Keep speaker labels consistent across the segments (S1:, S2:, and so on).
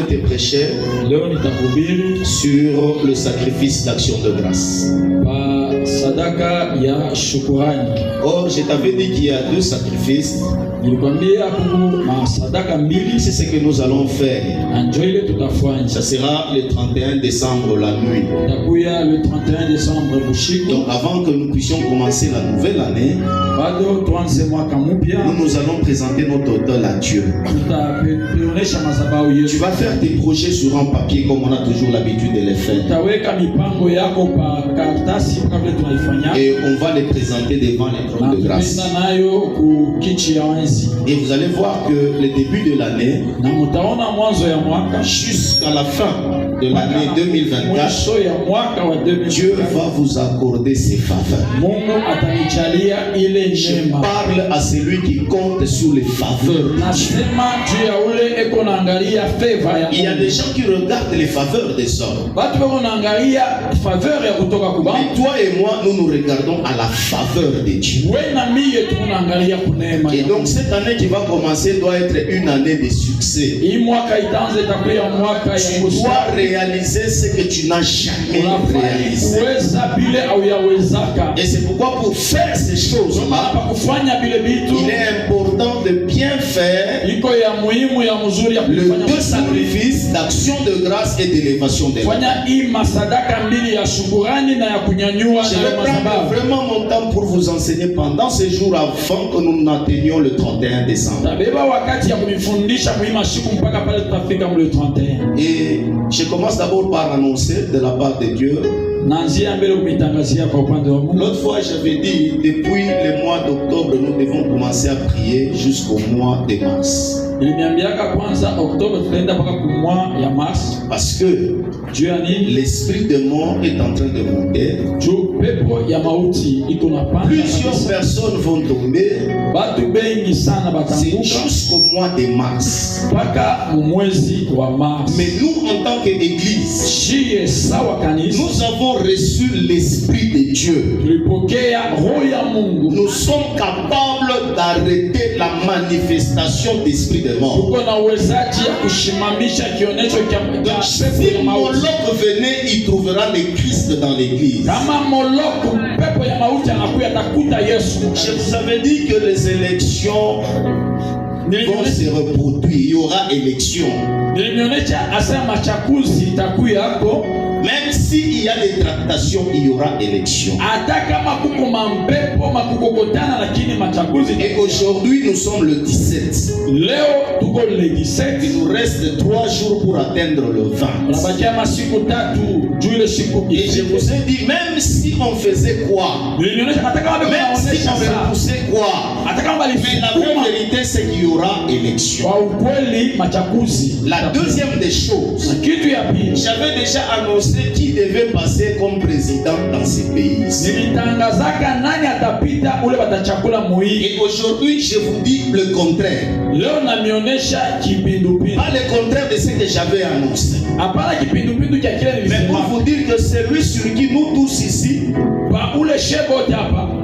S1: te prêcher sur le sacrifice d'action de grâce. Or, je t'avais dit qu'il y a 2 sacrifices. C'est ce que nous allons faire. Ça sera le 31 décembre la nuit. Donc avant que nous puissions commencer la nouvelle année, nous allons présenter notre autel à Dieu. Tu vas faire tes projets sur un papier comme on a toujours l'habitude de les faire. Et on va les présenter devant les trônes de grâce. Et vous allez voir que le début de l'année, jusqu'à la fin de l'année 2024, Dieu va vous accorder ses faveurs. Je parle à celui qui compte sur les faveurs. Il y a des gens qui regardent les faveurs des hommes. Mais toi et moi, nous nous regardons à la faveur de Dieu. Et donc cette année qui va commencer doit être une année de succès. Tu dois réaliser ce que tu n'as jamais réalisé. Et c'est pourquoi pour faire ces choses-là, il est important de bien faire le 2 sacrifices d'action de grâce et d'élévation de l'âme. Je vais prendre vraiment mon temps pour vous enseigner pendant ces jours avant que nous n'atteignions le 31 décembre. Et je commence d'abord par annoncer de la part de Dieu. L'autre fois, j'avais dit, depuis le mois d'octobre, nous devons commencer à prier jusqu'au mois de mars. Parce que l'esprit de mort est en train de monter. Plusieurs personnes vont tomber. C'est jusqu'au mois de mars. Mais nous, en tant qu'Église, nous avons reçu l'Esprit de Dieu. Nous sommes capables d'arrêter la manifestation d'esprit de mort. Donc, si Moloch venait, il trouvera le Christ dans l'église. Je vous avais dit que les élections vont se reproduire. Il y aura élection. Même s'il y a des tractations, il y aura élection. Et aujourd'hui, nous sommes le 17. Il nous reste 3 jours pour atteindre le 20. Et je vous ai dit, même si on faisait quoi, même si on repoussait quoi, mais la vraie vérité, c'est qu'il y aura élection. La deuxième des choses, j'avais déjà annoncé qui devait passer comme président dans ces pays. Et aujourd'hui, je vous dis le contraire. Pas le contraire de ce que j'avais annoncé. Mais pour vous dire que celui sur qui nous tous ici,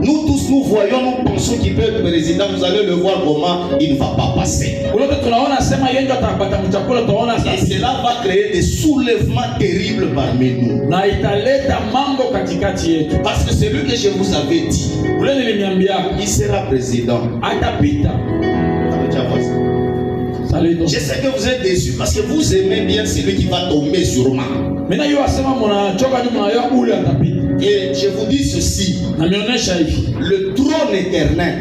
S1: nous tous nous voyons, nous pensons qu'il peut être président, vous allez le voir comment il ne va pas passer. Et cela va créer des soulèvements terribles parmi nous. Parce que celui que je vous avais dit, il sera président. Je sais que vous êtes déçus parce que vous aimez bien celui qui va tomber sûrement. Et je vous dis ceci, le trône éternel,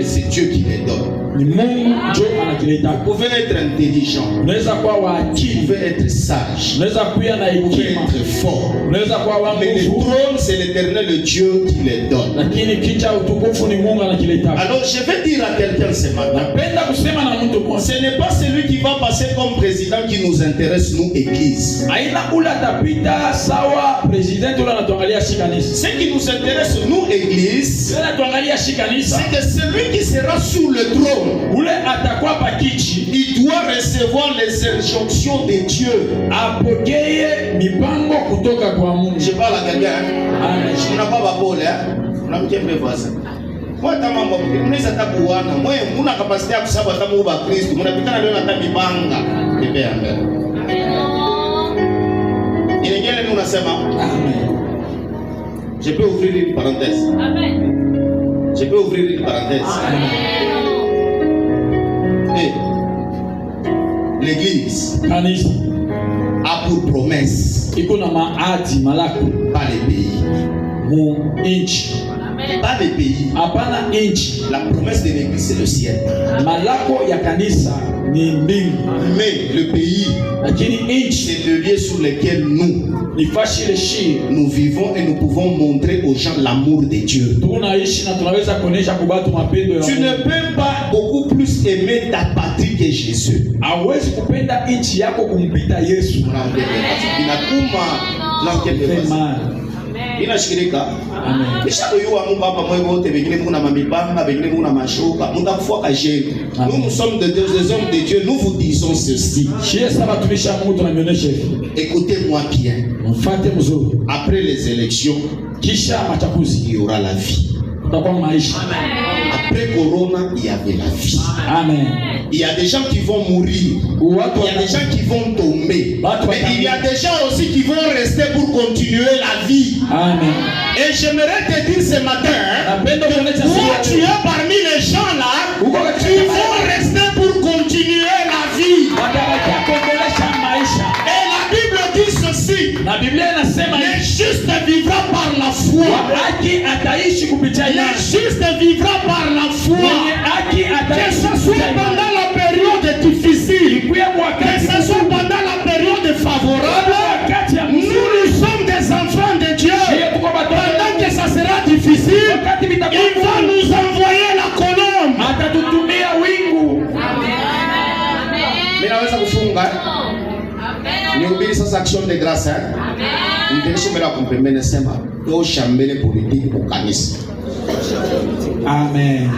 S1: c'est Dieu qui les donne. Vous pouvez être intelligent, vous pouvez être sage, vous pouvez être fort, mais le trône c'est l'éternel Dieu qui les donne. Alors je vais dire à quelqu'un ce matin, ce n'est pas celui qui va passer comme président qui nous intéresse, nous église. Ce qui nous intéresse, nous église, c'est que celui qui sera sous le trône, il doit recevoir les injonctions de Dieu. Je parle à quelqu'un. Je n'ai pas de bol. On a un petit peu voisin. Moi, je suis capacité à savoir que je suis Christ. Je suis Niambie amen. Ingine nous nasema amen. Je peux ouvrir une parenthèse. Amen. Je peux ouvrir une parenthèse. Amen. Et l'église a pour promesse pas les pays. Pas les pays. La promesse de l'église c'est le ciel. Mais le pays c'est le lieu sur lequel nous vivons et nous pouvons montrer aux gens l'amour de Dieu. Tu ne peux pas beaucoup plus aimer ta patrie que Jésus. Inashirika kisha kuyua Mungu hapa moyo wote wengine kuna mamibanga wengine kuna mashoka mtakufuaka jeune. Nous sommes des hommes de Dieu, nous vous disons ceci. Écoutez-moi bien. Après les élections il y aura la vie. Après Corona, il y avait la vie. Amen. Il y a des gens qui vont mourir. Il y a des gens qui vont tomber. Mais il y a des gens aussi qui vont rester pour continuer la vie. Amen. Et j'aimerais te dire ce matin, toi tu es parmi les gens là qui vont rester pour continuer la vie. Et la Bible dit ceci: le juste vivra par la foi. Le juste vivra par la foi. Que ce soit pendant la période difficile, que ce soit pendant la période favorable, nous sommes des enfants de Dieu. Pendant que ça sera difficile, il va nous envoyer la colombe. Niubiri sasa action de grâce. Ndeshimela kumpembele sema yo shambele politique kwa kanisa. Amen.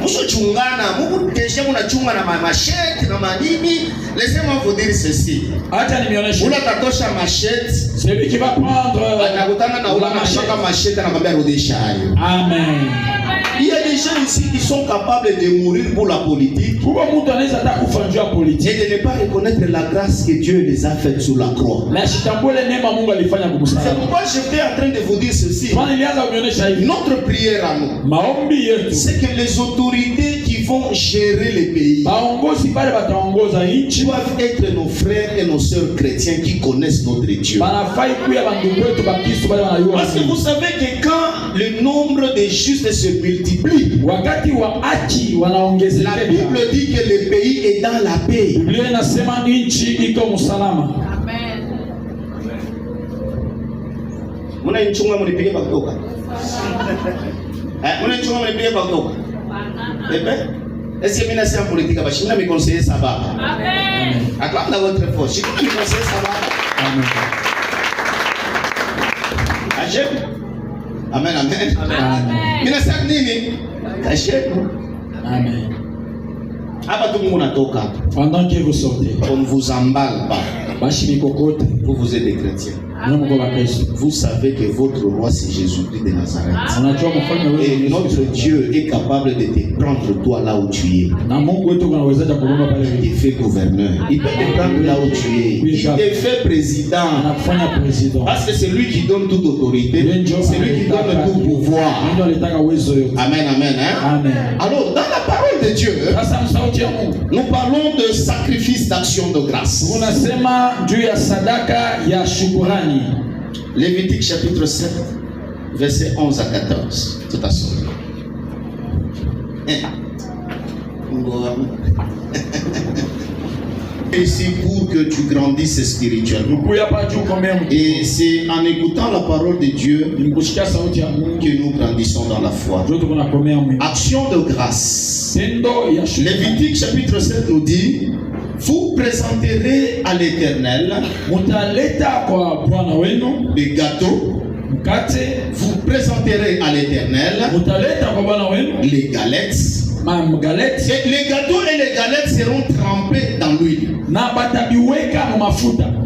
S1: Musochungana, Mungu kesha mnachunga na machete na manini. Laissez-moi vous dire ceci. Acha nimeonyesha. Ula tatosha machete. Celui qui va prendre anakutana na ula machete anakwambia rudisha hayo. Amen. Il y a des gens ici qui sont capables de mourir pour la politique et de ne pas reconnaître la grâce que Dieu les a faite sur la croix. C'est pourquoi j'étais en train de vous dire ceci. Notre prière à nous, c'est que les autorités qui vont gérer les pays doivent être nos frères et nos sœurs chrétiens qui connaissent notre Dieu. Parce que vous savez que quand le nombre de justes se multiplie, la Bible dit que le pays est dans la paix. Amen. Muna nchunga mnipige pa kutoka. Muna nchunga mnipige pa kutoka. Est-ce que mina c'est en politique ba china me conseiller ça ba. Amen. Acclame la votre force. Je me conseiller ça ba. Amen. Amen, amen. Amen. Mina c'est nini? Cachez-vous. Amen. Pendant que vous sortez, on ne vous emballe pas. Vous êtes des chrétiens. Vous savez que votre roi c'est Jésus-Christ de Nazareth. Et notre Dieu est capable de te prendre toi là où tu es. Il te fait gouverneur. Il peut te prendre là où tu es. Il te fait président. Parce que c'est lui qui donne toute autorité. C'est lui qui donne tout pouvoir. Amen, amen. Amen. Alors, dans la parole de Dieu, nous parlons de sacrifice d'action de grâce. Lévitique chapitre 7, versets 11 à 14. Tout à fait. Ici pour que tu grandisses spirituellement. Et c'est en écoutant la parole de Dieu que nous grandissons dans la foi. Action de grâce. Lévitique chapitre 7 nous dit: vous présenterez à l'Éternel des gâteaux. Vous présenterez à l'Éternel les galettes. Et les gâteaux et les galettes seront trempés dans l'huile.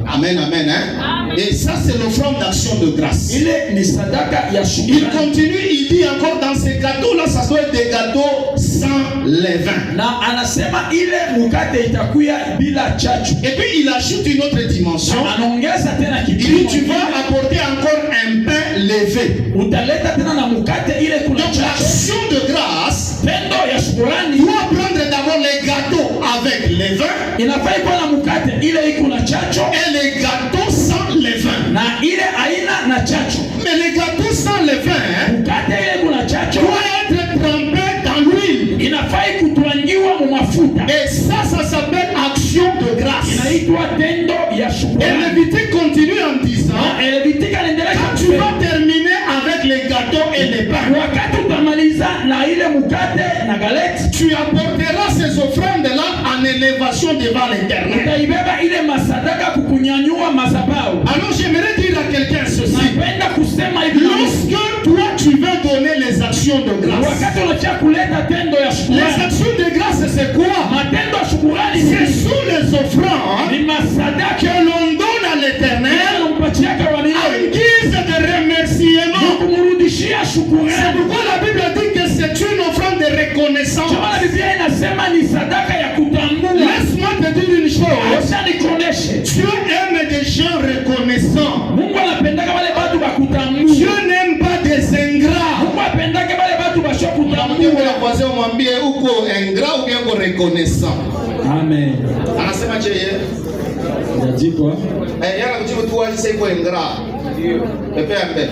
S1: Amen, amen, hein? Et ça c'est l'offrande d'action de grâce. Il continue, il dit encore dans ces gâteaux là, ça doit être des gâteaux sans levain.
S2: Na anasema ile mkate itakuwa bila chachu.
S1: Et puis il ajoute une autre dimension.
S2: Anaongeza tena
S1: Il
S2: kipimo.
S1: dit tu vas apporter encore un pain levé.
S2: Utaleta tena na mkate ile kuna
S1: Donc
S2: chachu.
S1: l'action de grâce
S2: Tendo ya shukrani
S1: doit prendre d'abord les gâteaux avec levain
S2: inafaa ikuwa na mkate ile iko na chacho
S1: et les gâteaux sans levain.
S2: na ile aina na chacho.
S1: Mais les gâteaux sans levain
S2: Mkate ile kuna chacho
S1: doit être trempé dans l'huile.
S2: inafaa kutwangiwa mu mafuta.
S1: Et ça s'appelle action de grâce.
S2: Inaitwa tendo ya
S1: Et
S2: shukrani.
S1: Lévitique continue en disant
S2: Levitika anaendelea
S1: quand tu vas terminer avec les gâteaux et les pains,
S2: wakati utamaliza na ile mkate na galette,
S1: tu apporteras ces offrandes-là en élévation devant l'Éternel.
S2: utaibeba ile masadaka kukunyanyua madhabahu.
S1: Alors j'aimerais dire à quelqu'un ceci.
S2: Napenda kusema hivi,
S1: Lorsque toi tu veux donner les actions de grâce,
S2: wakati unataka kuleta tendo ya
S1: les
S2: shukrani,
S1: actions de grâce c'est quoi?
S2: matendo ya shukrani
S1: Ce sont les offrandes
S2: ni masadaka
S1: que l'on donne à l'Éternel
S2: mpatiaka wa
S1: en
S2: milele
S1: guise de remerciement.
S2: kumrudishia
S1: C'est
S2: shukrani.
S1: pourquoi la Bible dit que c'est une offrande de reconnaissance.
S2: Kama Biblia inasema ni sadaka ya kutambua.
S1: Laisse-moi te dire une chose.
S2: Acha nikuoneshe,
S1: Dieu aime des gens reconnaissants.
S2: Mungu anapendaka wale watu bakutambua.
S1: Dieu n'aime pas des ingrats.
S2: Mungu apendaka wale watu basho kutambua.
S1: Kwanza umwambie uko ingrat ou bien uko reconnaissant.
S2: Amen.
S1: Anasema je yeye?
S2: Ndajikwa.
S1: Yana kujibu tu waje sasa uko ingrat. Pepe ambe.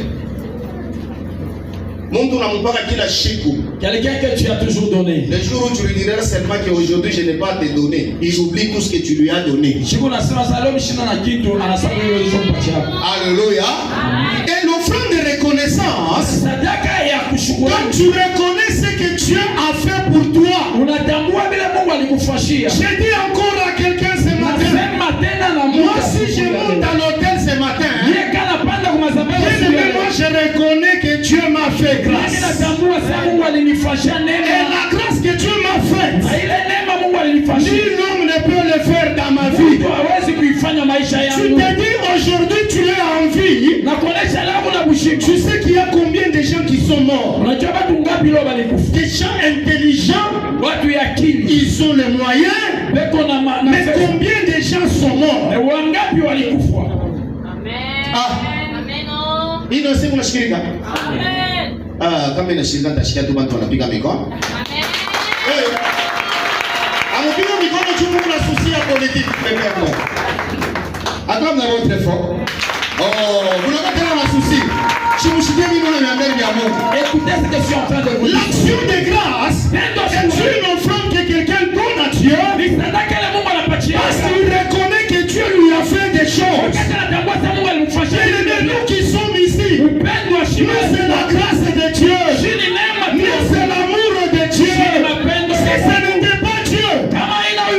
S1: Mungu unampaka kila siku.
S2: Quelqu'un que tu as toujours donné.
S1: Le jour où tu lui diras seulement qu'aujourd'hui je n'ai pas à te donner, il oublie tout ce que tu lui as donné.
S2: Siku nasema sasa mshina na kitu anasema hiyo mpatia.
S1: Alléluia. Et l'offrande de reconnaissance,
S2: Sadaka ya kushukuru.
S1: quand tu reconnais ce que Dieu a fait pour toi,
S2: Unatambua bila Mungu alikufashia.
S1: j'ai dit encore à quelqu'un ce matin,
S2: Nasema tena na Mungu.
S1: moi si je monte à l'hôtel ce matin,
S2: Yeye kana panda kwa madhabahu.
S1: moi je reconnais que Dieu m'a fait grâce.
S2: Mimi natambua sasa Mungu alinifashia
S1: Et
S2: neema.
S1: la grâce que Dieu m'a faite,
S2: Na ile neema Mungu alinifashia.
S1: nul homme ne peut le faire dans ma vie.
S2: Mtu hawezi kuifanya maisha
S1: Tu
S2: yangu.
S1: te dis aujourd'hui tu es en vie.
S2: Na kuonesha labu na bushima.
S1: Tu sais qu'il y a combien de gens qui sont morts?
S2: Unajua watu ngapi leo walikufa?
S1: Des gens intelligents,
S2: Watu ya akili.
S1: ils ont les moyens.
S2: Beko na
S1: Mais combien de gens sont morts?
S2: na wangapi walikufa?
S1: Hii ndio siku nashirika. Kama inashirika nitashika tu watu wanapiga mikono. Anapiga mikono tu pour la souci ya politique pepe yako. Attends, vous avez très fort. Vous n'avez pas la souci. Si vous chutez mimi na mbele ya Mungu.
S2: Écoutez ce que je suis en train de vous dire.
S1: L'action de grâce est une offrande que quelqu'un donne à Dieu. Parce qu'il reconnaît que Dieu lui a fait des choses. Et nous qui sommes ici, nous c'est la grâce de Dieu. Nous c'est l'amour de Dieu. Si ce n'était pas Dieu,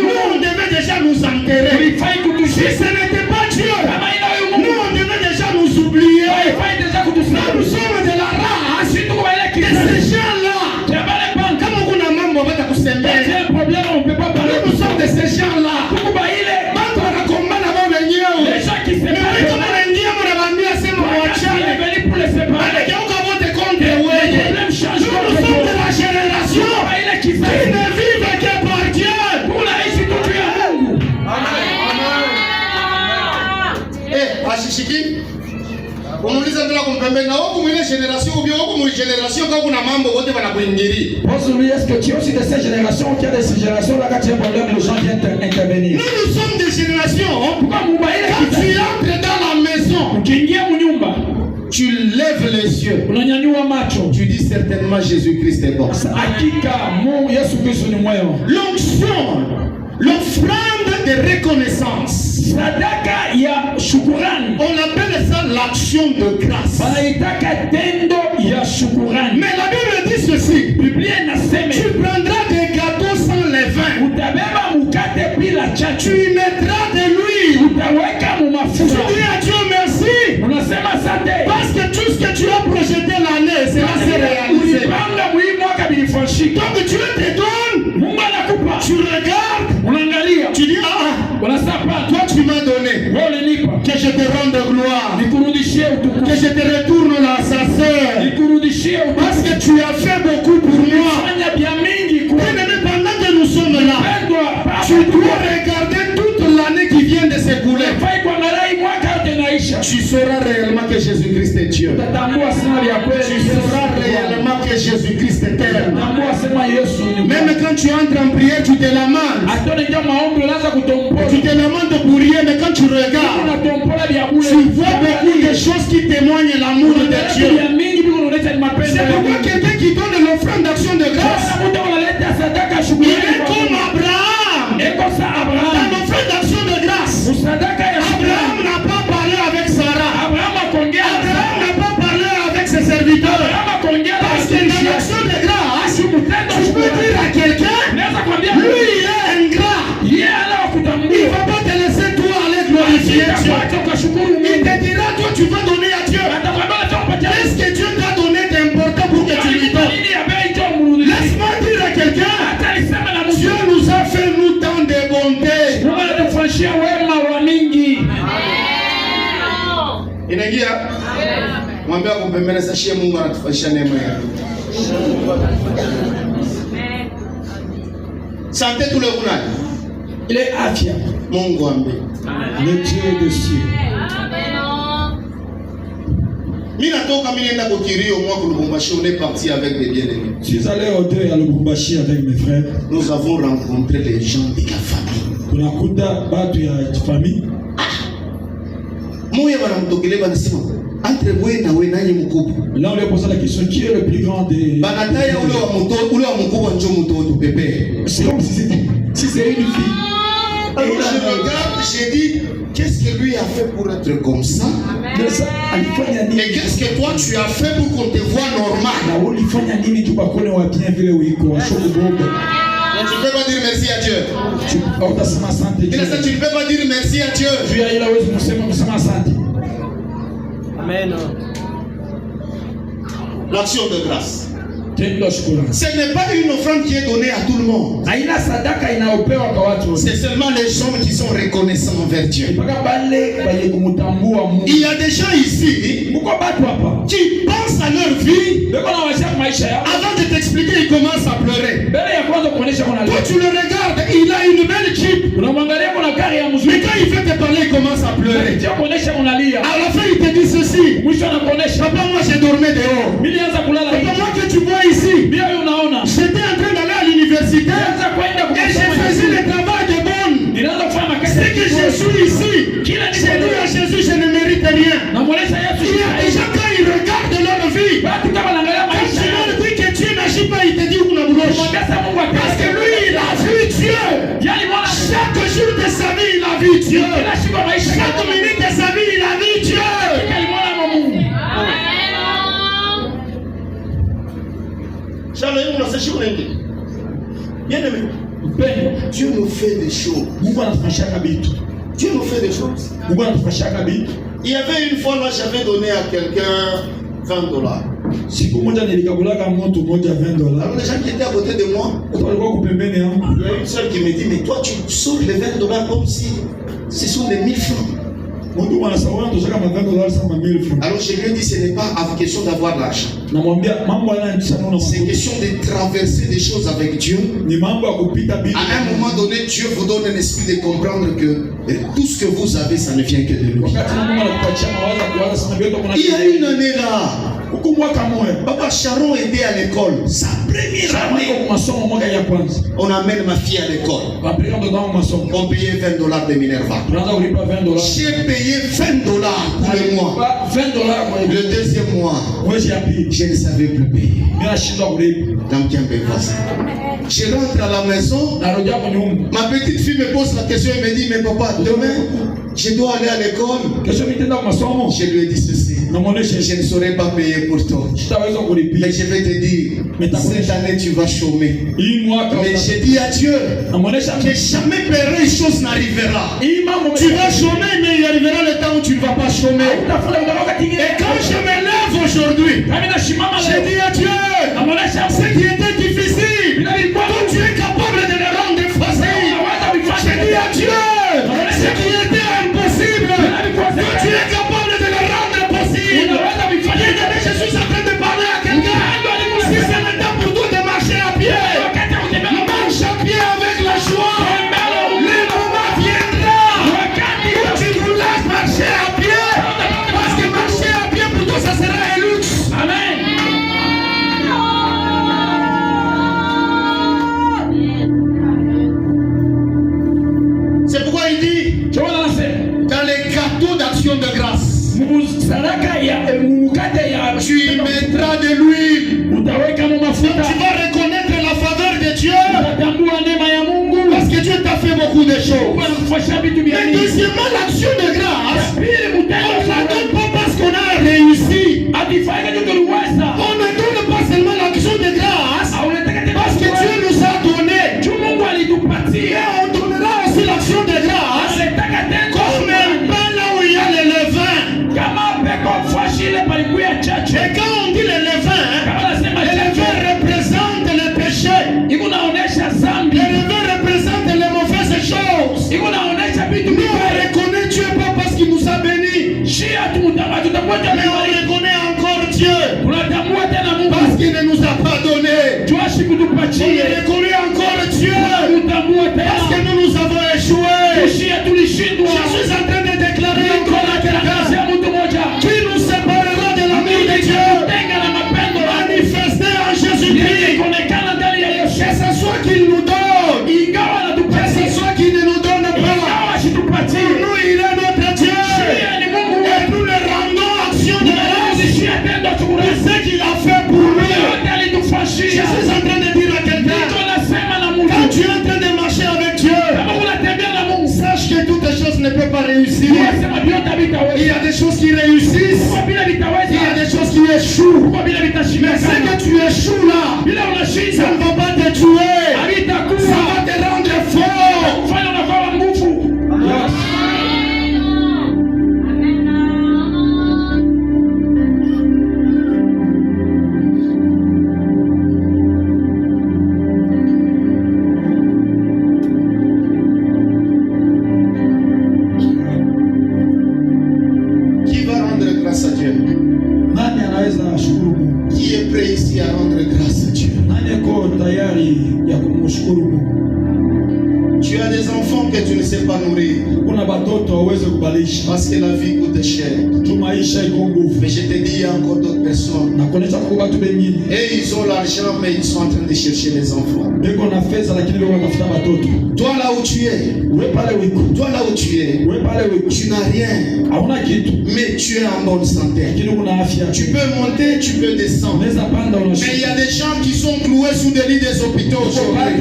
S1: nous on devait déjà nous enterrer. Si ce n'était pas Dieu, nous on devait déjà nous oublier. Nous sommes de la race de ces gens-là. Kama kuna mambo wata kusembea. Nous sommes de ces gens-là. Watu wanakombana wao wenyewe. Mais kama wengine mnawaambia sema waachane. Wanageuka wote contre wewe. Nous sommes de la génération qui ne vivent que par Dieu. Ashishiki. Umuuliza ndila kumpembeni na wako mwile generation ou bien wako mwile generation kama kuna mambo wote wanakuingilia.
S2: Pose-lui, est-ce que tu es aussi de cette génération ou qui a de ces générations là quand il y a un problème, les gens viennent intervenir?
S1: Nous sommes des générations.
S2: Pourquoi Moubaïla
S1: Quand tu entres dans la maison, tu lèves les yeux. Tu dis certainement Jésus-Christ est bon. L'onction, l'offrande de reconnaissance. On appelle ça l'action de grâce. Mais la Bible dit ceci. Tu prendras des gâteaux sans levain. Tu y mettras de l'huile. Tu dis à Dieu merci. Parce que tout ce que tu as projeté l'année, cela s'est réalisé. Donc Dieu te donne. Tu regardes. Tu dis toi tu m'as donné. Que je te rende gloire. Que je te retourne la sa sœur. Parce que tu as fait beaucoup pour moi. Tu sauras réellement que Jésus-Christ est Dieu. Tu sauras réellement que Jésus-Christ est t'aime. Même quand tu entres en prière, tu te lamentes. Tu te lamentes pour rien, mais quand tu regardes, tu vois beaucoup de choses qui témoignent l'amour de Dieu. C'est pourquoi quelqu'un qui donne l'offrande d'action de grâce, il est comme Abraham. Dans l'offrande d'action de grâce, Abraham n'a pas parlé avec Sarah. Abraham n'a pas parlé avec ses serviteurs. Parce que dans l'action de grâce, tu peux dire à quelqu'un, lui il est ingrat. Il ne va pas te laisser toi aller glorifier Dieu. Il te dira, toi tu vas donner à Dieu. Qu'est-ce que Dieu t'a donné d'important pour que tu lui donnes? Laisse-moi dire à quelqu'un, Dieu nous a fait nous tant de bonté. Inaingia? Mwambia kumpembeleza shie Mungu anatufanyisha neema yake. Santé tout le monde.
S2: Il est afia.
S1: Mungu ambe.
S2: Le Dieu des cieux.
S1: Mimi natoka mimi nenda kukirio moi Lubumbashi, on est parti avec des bien-aimés.
S2: Je suis allé au deuil à Lubumbashi avec mes frères.
S1: Nous avons rencontré les gens de la famille.
S2: Tunakuta batu ya famille.
S1: Moya wanamtokele banasema entre wewe na wewe nani mkubwa?
S2: Là on lui a posé la question, qui est le plus grand des
S1: Banataya ule wa mkubwa ndio mtoto pepe.
S2: C'est comme si c'est une fille.
S1: Alors je regarde, j'ai dit qu'est-ce que lui a fait pour être comme ça?
S2: Et
S1: qu'est-ce que toi tu as fait pour qu'on te voit normal? Tu ne peux pas dire merci à Dieu. Tu ne peux pas dire merci à Dieu.
S3: Amen.
S1: L'action de grâce. Ce n'est pas une offrande qui est donnée à tout le monde. C'est seulement les gens qui sont reconnaissants envers Dieu. Il y a des gens ici qui pensent à leur vie. Avant de t'expliquer, ils commencent à pleurer. Toi tu le regardes, il a une belle Jeep. Mais quand il fait te parler, il commence à pleurer. À la fin, il te dit ceci. Papa, moi j'ai dormi dehors. Papa, moi que tu vois ici, j'étais en train d'aller à l'université et je faisais le travail de bonne. C'est que je suis ici. J'ai dit à Jésus, je ne mérite rien. Il y a des gens quand ils regardent leur vie, quand tu leur dis que Dieu n'agit pas, il te dit où la bouloche. Parce que lui, il a vu Dieu. Chaque jour de sa vie, il a vu Dieu. Chaque minute de sa vie, il a vu Dieu. Bien-aimé, Dieu nous fait des choses. Dieu nous fait des choses. Il y avait une fois là, j'avais donné à quelqu'un $20. Alors les gens qui étaient à côté de moi, il y a une seule qui me dit, mais toi tu sors les $20 comme si ce sont des 1000 francs. Alors je lui ai dit, ce n'est pas question d'avoir l'argent. C'est question de traverser des choses avec Dieu. À un moment donné, Dieu vous donne un esprit de comprendre que tout ce que vous avez, ça ne vient que de lui. Il y a une année là, Papa Charon était à l'école. Sa première année. On amène ma fille à l'école. On payait $20 de Minerva. J'ai payé $20 pour le mois. Le deuxième mois, je ne savais plus payer. Je rentre à la maison. Ma petite fille me pose la question et me dit, mais papa, demain, je dois aller à l'école. Je lui ai dit ceci. Je ne saurais pas payer pour toi. Mais je vais te dire, cette année tu vas chômer. Mais j'ai dit à Dieu que jamais pareille chose n'arrivera. Tu vas chômer, mais il arrivera le temps où tu ne vas pas chômer. Et quand je me lève aujourd'hui, j'ai dit à Dieu, ce qui était difficile, toi tu es capable de le rendre facile. J'ai dit à Dieu, ce qui était impossible, toi tu es capable de le rendre possible. Je suis en train de parler à quelqu'un. Si c'est le temps pour toi de marcher à pied, marche à pied avec la joie. Le moment viendra où tu voudras marcher à pied. Tu y mettras de l'huile. Tu vas reconnaître la faveur de Dieu. Parce que Dieu t'a fait beaucoup de choses. Mais deuxièmement, l'action de grâce, on ne la donne pas parce qu'on a réussi. On ne donne pas seulement l'action de grâce parce que Dieu nous a donné. Et on donnera aussi l'action de grâce comme un pain là où il y a le levain. Et quand on dit le levain représente le péché. Le levain représente les mauvaises choses. Nous on reconnaît Dieu pas parce qu'il nous a bénis, mais on reconnaît encore Dieu parce qu'il ne nous a pas donné. On reconnaît encore Dieu parce que nous avons échoué. Je suis en train de déclarer encore à quelqu'un qui nous séparera de l'amour de Dieu manifesté en Jésus-Christ. Que ce soit qu'il nous donne, que ce soit qu'il ne nous donne pas, pour nous il est notre Dieu. Et nous le rendons action de grâce pour ce qu'il a fait pour nous. Je suis en train de dire à quelqu'un, quand tu es en train de marcher avec Dieu, sache que toutes les choses ne peuvent pas réussir. Il y a des choses qui réussissent, il y a des choses qui échouent. Mais ce que tu échoues là, ça ne va pas te tuer, ça va te rendre fort. Qui va rendre grâce à Dieu? Qui est prêt ici à rendre grâce à Dieu? Tu as des enfants que tu ne sais pas nourrir parce que la vie coûte cher. Mais je te dis, il y a encore d'autres personnes. Et ils ont l'argent, mais ils sont en train de chercher les enfants. Toi là où tu es, tu n'as rien, mais tu es en bonne santé. Tu peux monter, tu peux descendre. Mais il y a des gens qui sont cloués sous des lits des hôpitaux aujourd'hui.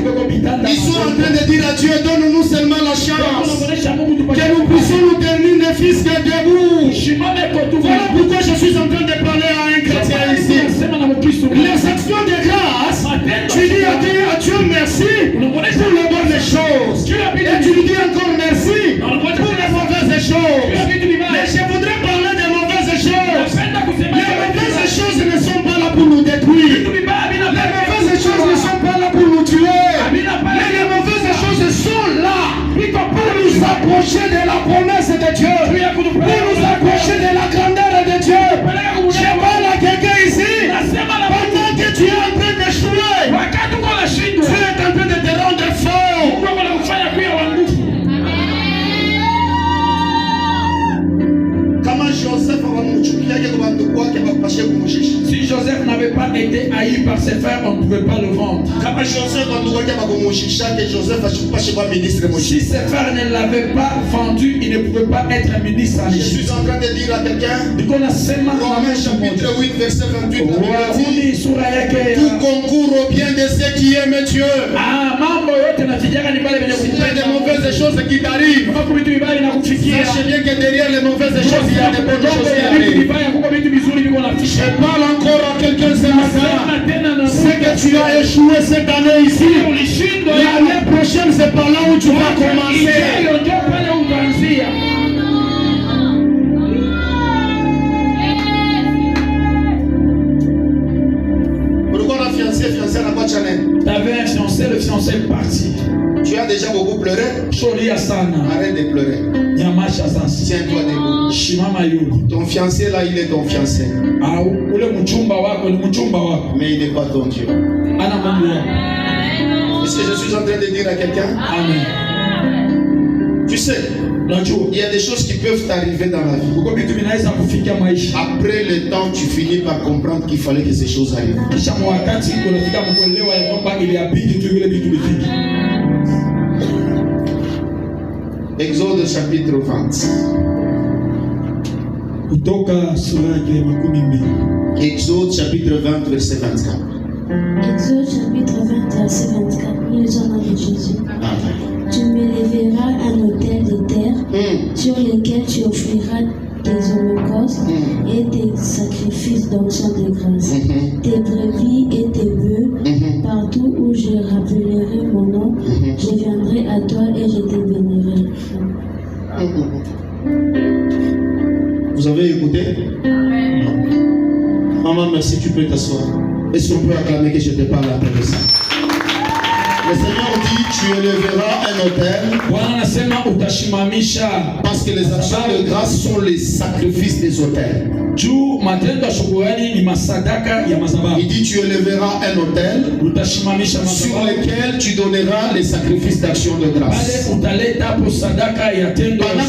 S1: Ils sont en train de dire à Dieu, donne-nous seulement la chance que nous puissions nous tenir les fils debout. Voilà pourquoi je suis en train de parler à un chrétien ici. Les actions de grâce, tu dis à Dieu merci pour les bonnes choses. Et tu lui dis encore merci pour les mauvaises choses. Mais je voudrais parler des mauvaises choses. Les mauvaises choses ne sont pas là pour nous détruire. Les mauvaises choses ne sont pas là pour nous tuer. Mais les mauvaises choses sont là pour nous approcher de la promesse de Dieu, pour nous approcher de la grandeur de Dieu. Je parle à quelqu'un ici, pendant que tu es en train d'échouer, tu es en train de te rendre fort.
S2: Si Joseph n'avait pas été haï par ses frères, on ne pouvait pas le vendre. Si ses frères ne l'avaient pas vendu, il ne pouvait pas être un ministre en
S1: Je
S2: Égypte.
S1: suis en train de dire à quelqu'un, Romains chapitre 8, verset 28, la Bible dit, tout concourt au bien de ceux qui aiment Dieu. Il y a des mauvaises choses qui t'arrivent. Sachez bien que derrière les mauvaises choses, il y a des bonnes choses qui arrivent. Je parle encore à quelqu'un ce matin. C'est que tu as échoué cette année ici. L'année prochaine, c'est par là où tu vas commencer. Pourquoi la fiancée n'a pas de chanel?
S2: T'avais un fiancé, le fiancé est parti.
S1: Tu as déjà beaucoup pleuré? Arrête de pleurer. Tiens-toi debout. Ton fiancé là, il est ton fiancé. Mais il n'est pas ton Dieu. Est-ce que je suis en train de dire à quelqu'un?
S2: Amen.
S1: Tu sais, il y a des choses qui peuvent t'arriver dans la vie. Après le temps, tu finis par comprendre qu'il fallait que ces choses arrivent. Exode chapitre 20.
S2: Kutoka sura yake 12.
S1: Exode chapitre 20 verset 24.
S4: Exode chapitre 20 verset 24. Nous lisons avec Jésus.
S1: Amen.
S4: Tu m'élèveras un autel de terre sur lequel tu offriras tes holocaustes et tes sacrifices d'action de grâce, tes brebis et tes bœufs, partout où je rappellerai mon nom, je viendrai à toi et je te bénirai.
S1: Vous avez écouté? Maman, merci, tu peux t'asseoir. Est-ce qu'on peut acclamer que je te parle après de ça? Le Seigneur dit, tu élèveras un autel. Parce que les actions de grâce sont les sacrifices des autels. Il dit, tu élèveras un autel sur lequel tu donneras les sacrifices d'action de grâce. Pendant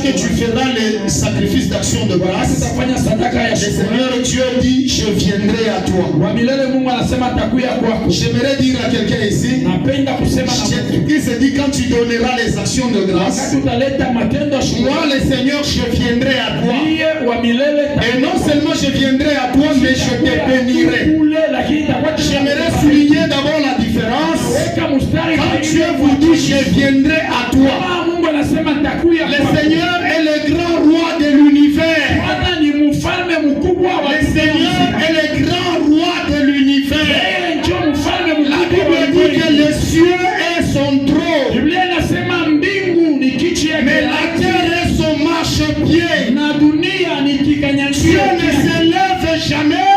S1: que tu feras les sacrifices d'action de grâce, le Seigneur Dieu dit, je viendrai à toi. J'aimerais dire à quelqu'un ici, il se dit, quand tu donneras les actions de grâce, moi le Seigneur, je viendrai à toi. Et non seulement je viendrai à toi, mais je te bénirai. J'aimerais souligner d'abord la différence. Quand Dieu vous dit, je viendrai à toi, le Seigneur est le grand roi de l'univers. Le Seigneur est le grand roi de l'univers. La Bible dit que les cieux est son trône, mais la terre est son marchepied. Dieu ne se lève jamais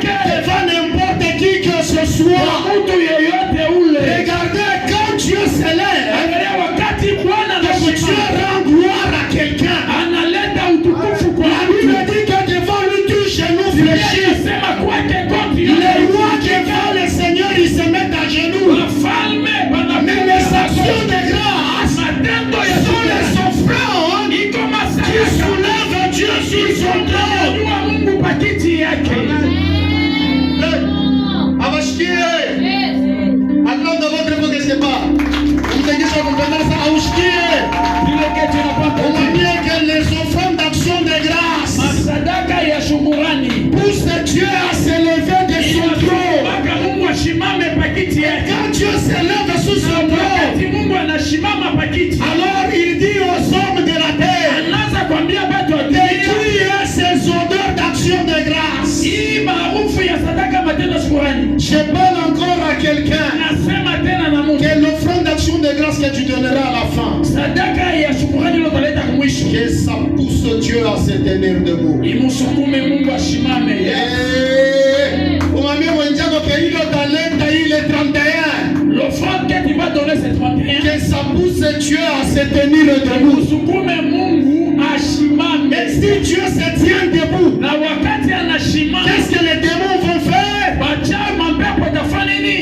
S1: devant n'importe qui que ce soit. Regardez, quand Dieu se lève, que Dieu rend gloire à quelqu'un, la Bible dit que devant lui tout genou fléchit. Les rois devant le Seigneur, ils se mettent à genoux. Mais les actions de grâce sont les offrandes qui soulèvent Dieu sur son trône. Que les offrandes d'action de grâce poussent Dieu à s'élever de son trône. Quand Dieu s'élève sous son trône, alors il dit aux hommes de la terre d'écrire ces odeurs d'action de grâce. Je parle encore à quelqu'un que l'offrande d'action de grâce que tu donneras à la fin, que ça pousse Dieu à se tenir debout.
S3: L'offrande que tu vas donner c'est 31.
S1: Que ça pousse Dieu à se tenir debout. Mais si Dieu se tient debout, qu'est-ce que les démons vont faire?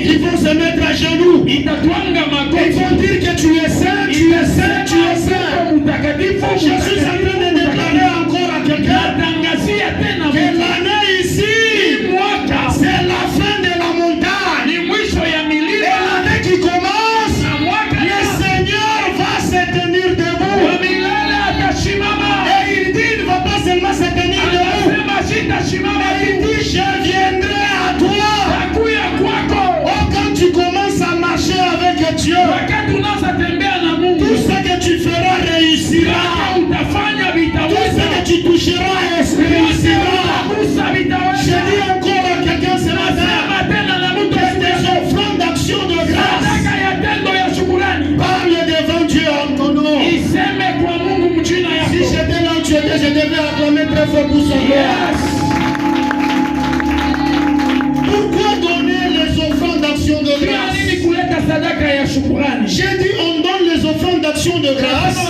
S1: Ils vont se mettre à genoux. Ils vont dire que tu es saint, tu es saint, tu es saint. Je suis en train de déclarer encore à quelqu'un que l'année ici, c'est la fin de la montagne. Et l'année qui commence, le Seigneur va se tenir debout. Et il dit, il ne va pas seulement se tenir debout, mais il dit, je viendrai à toi. Oh, quand tu commences à marcher avec Dieu, tout ce que tu feras réussira. Tout ce que tu toucheras réussira. Je dis encore à quelqu'un ce matin que tes offrandes d'action de grâce parle devant Dieu en ton nom. Si j'étais là où tu étais, je devais acclamer très fort pour son gloire. Pourquoi donner les offrandes d'action de grâce? J'ai dit on donne les offrandes d'action de grâce à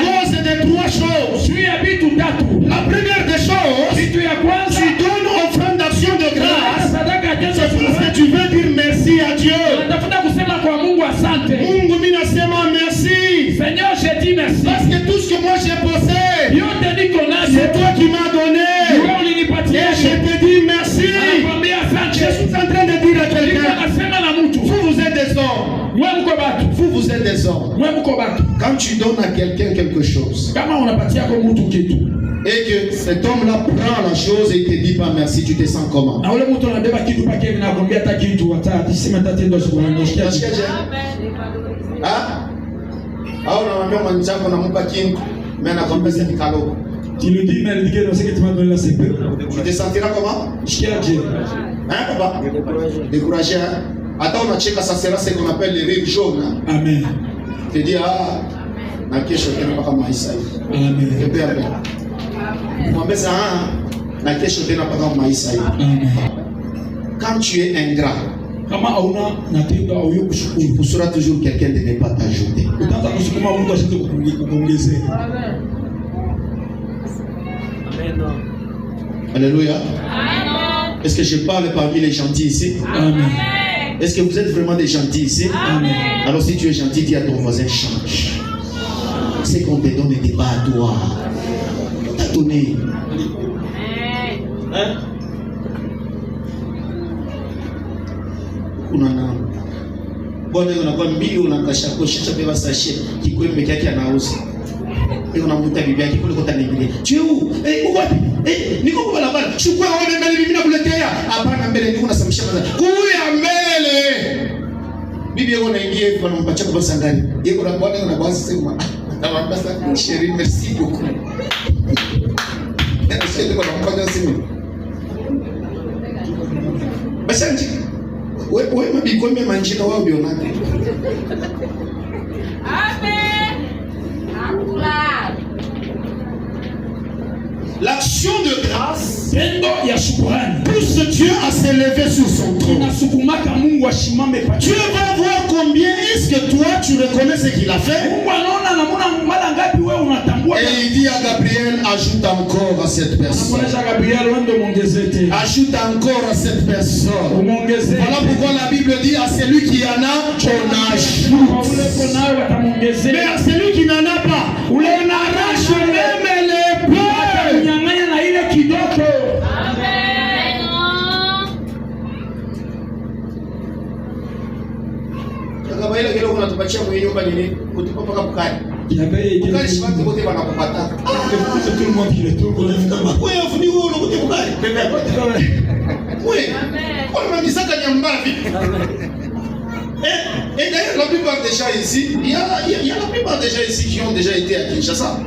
S1: cause de trois choses. La première des choses, tu donnes offrande d'action de grâce, c'est parce que tu veux dire merci à Dieu. Mungu mimi nasema merci.
S3: Seigneur, j'ai dit merci.
S1: Parce que tout ce que moi j'ai possède, c'est toi qui m'as donné. Quand tu donnes à quelqu'un quelque chose,
S2: kama unapatia kwa mtu kitu,
S1: et que cet homme-là prend la chose et il te dit pas merci, tu te sens comment?
S2: na ule mtu anabeba kitu pake na anakuambia hata kitu hata sema tatendo shukrani.
S1: Ah? Au unamwambia mwanzako nampa kintu, mais anakwambia c'est kalo.
S2: Tu lui dis mais il dit que non c'est que tu m'as donné la CP.
S1: Tu te sentiras comment?
S2: Shikiaje.
S1: Hein papa? Découragé. Attends, on a checké, ça sera ce qu'on appelle les rires jaunes.
S2: Amen.
S1: Tu dis ah, na kesho tena mpaka maisha hivi.
S2: Amen.
S1: Kepea. Mwambie ça na kesho tena mpaka maisha hivi.
S2: Amen.
S1: Quand tu es ingrat,
S2: kama hauna natendo au yuko kushukuru,
S1: tu pousseras toujours quelqu'un de ne pas t'ajouter.
S2: Utaanza kusukuma mtu ashinde kukuongezea.
S3: Amen.
S1: Alléluia. Est-ce que je parle parmi les gentils ici?
S2: Amen.
S1: Est-ce que vous êtes vraiment des gentils ici?
S2: Amen.
S1: Alors si tu es gentil, dis à ton voisin change. Ce qu'on te donne n'est pas à toi. On t'a donné. Hein? Unana. Bwana unakuwa mbio unakashakosha beba sachet kikwembe kyake anauza. Unamuta bibi yake kule kota nyingine. Cheu, uko wapi? Niko kwa barabara. Chukua wewe mbele mimi nakuletea. Hapana mbele niko nasamsha kwanza. Kuya mbele. Bibi yako anaingia hivi anampatia kwa basa ndani. Yeye na bwana na basi sema. Tamam sasa chérie merci beaucoup. Sasa ndio nampanga simu. Basi wewe mabikombe manjina wao bionana.
S3: Amen.
S1: L'action de grâce
S2: tendo ya shukrani
S1: pousse Dieu à s'élever sur son trône.
S2: Inasukumaka Mungu ashimame pa.
S1: Dieu va voir combien est-ce que toi tu reconnais ce qu'il a fait.
S2: Mungu anaona namuna mara ngapi wewe unatambua.
S1: Et il dit à Gabriel, ajoute encore à cette personne. Ajoute encore à cette personne. Voilà pourquoi la Bible dit à celui qui en a, on ajoute. Mais à celui qui n'en a pas, on arrache même les pleurs. Kabaila kile unatupatia mwenye nyumba nini? Kutupa paka bukari. Bukari shimati wote wanakupata.
S2: Tout le monde qui le trouve.
S1: Kama kwa yafuni wewe unakuta bukari. Oui. Kwa nini saka nyambavi? Et d'ailleurs la plupart des gens ici, il y a la plupart des gens ici qui ont déjà été à Kinshasa.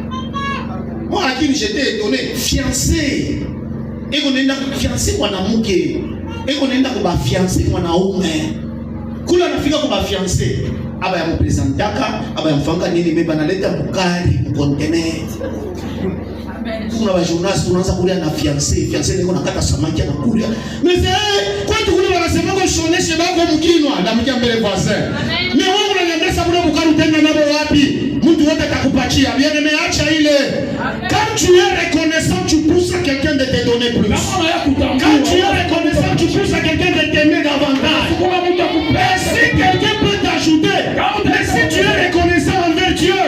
S1: Moi à qui j'étais étonné, fiancé. Et qu'on est fiancé mwanamke. Et qu'on est kwa fiancé mwanaume. Kula nafika kwa fiancé aba ya mpresentaka aba ya mfanga nini mimi banaleta bukari container. Kuna wa journalist tunaanza kulia na fiancé niko nakata samaki na kulia. Mais kwa tu kule wanasema kwa shoneshe bako mkinwa na mkia mbele voisin. Mais wewe unaniambia sababu bukari utenda nabo wapi? Mtu wote atakupatia. Bien aimé acha ile. Quand tu es reconnaissant, tu pousses à quelqu'un de te donner plus. Quand tu es reconnaissant, tu pousses à quelqu'un de t'aimer davantage. Et si quelqu'un peut t'ajouter, mais si tu es reconnaissant envers Dieu,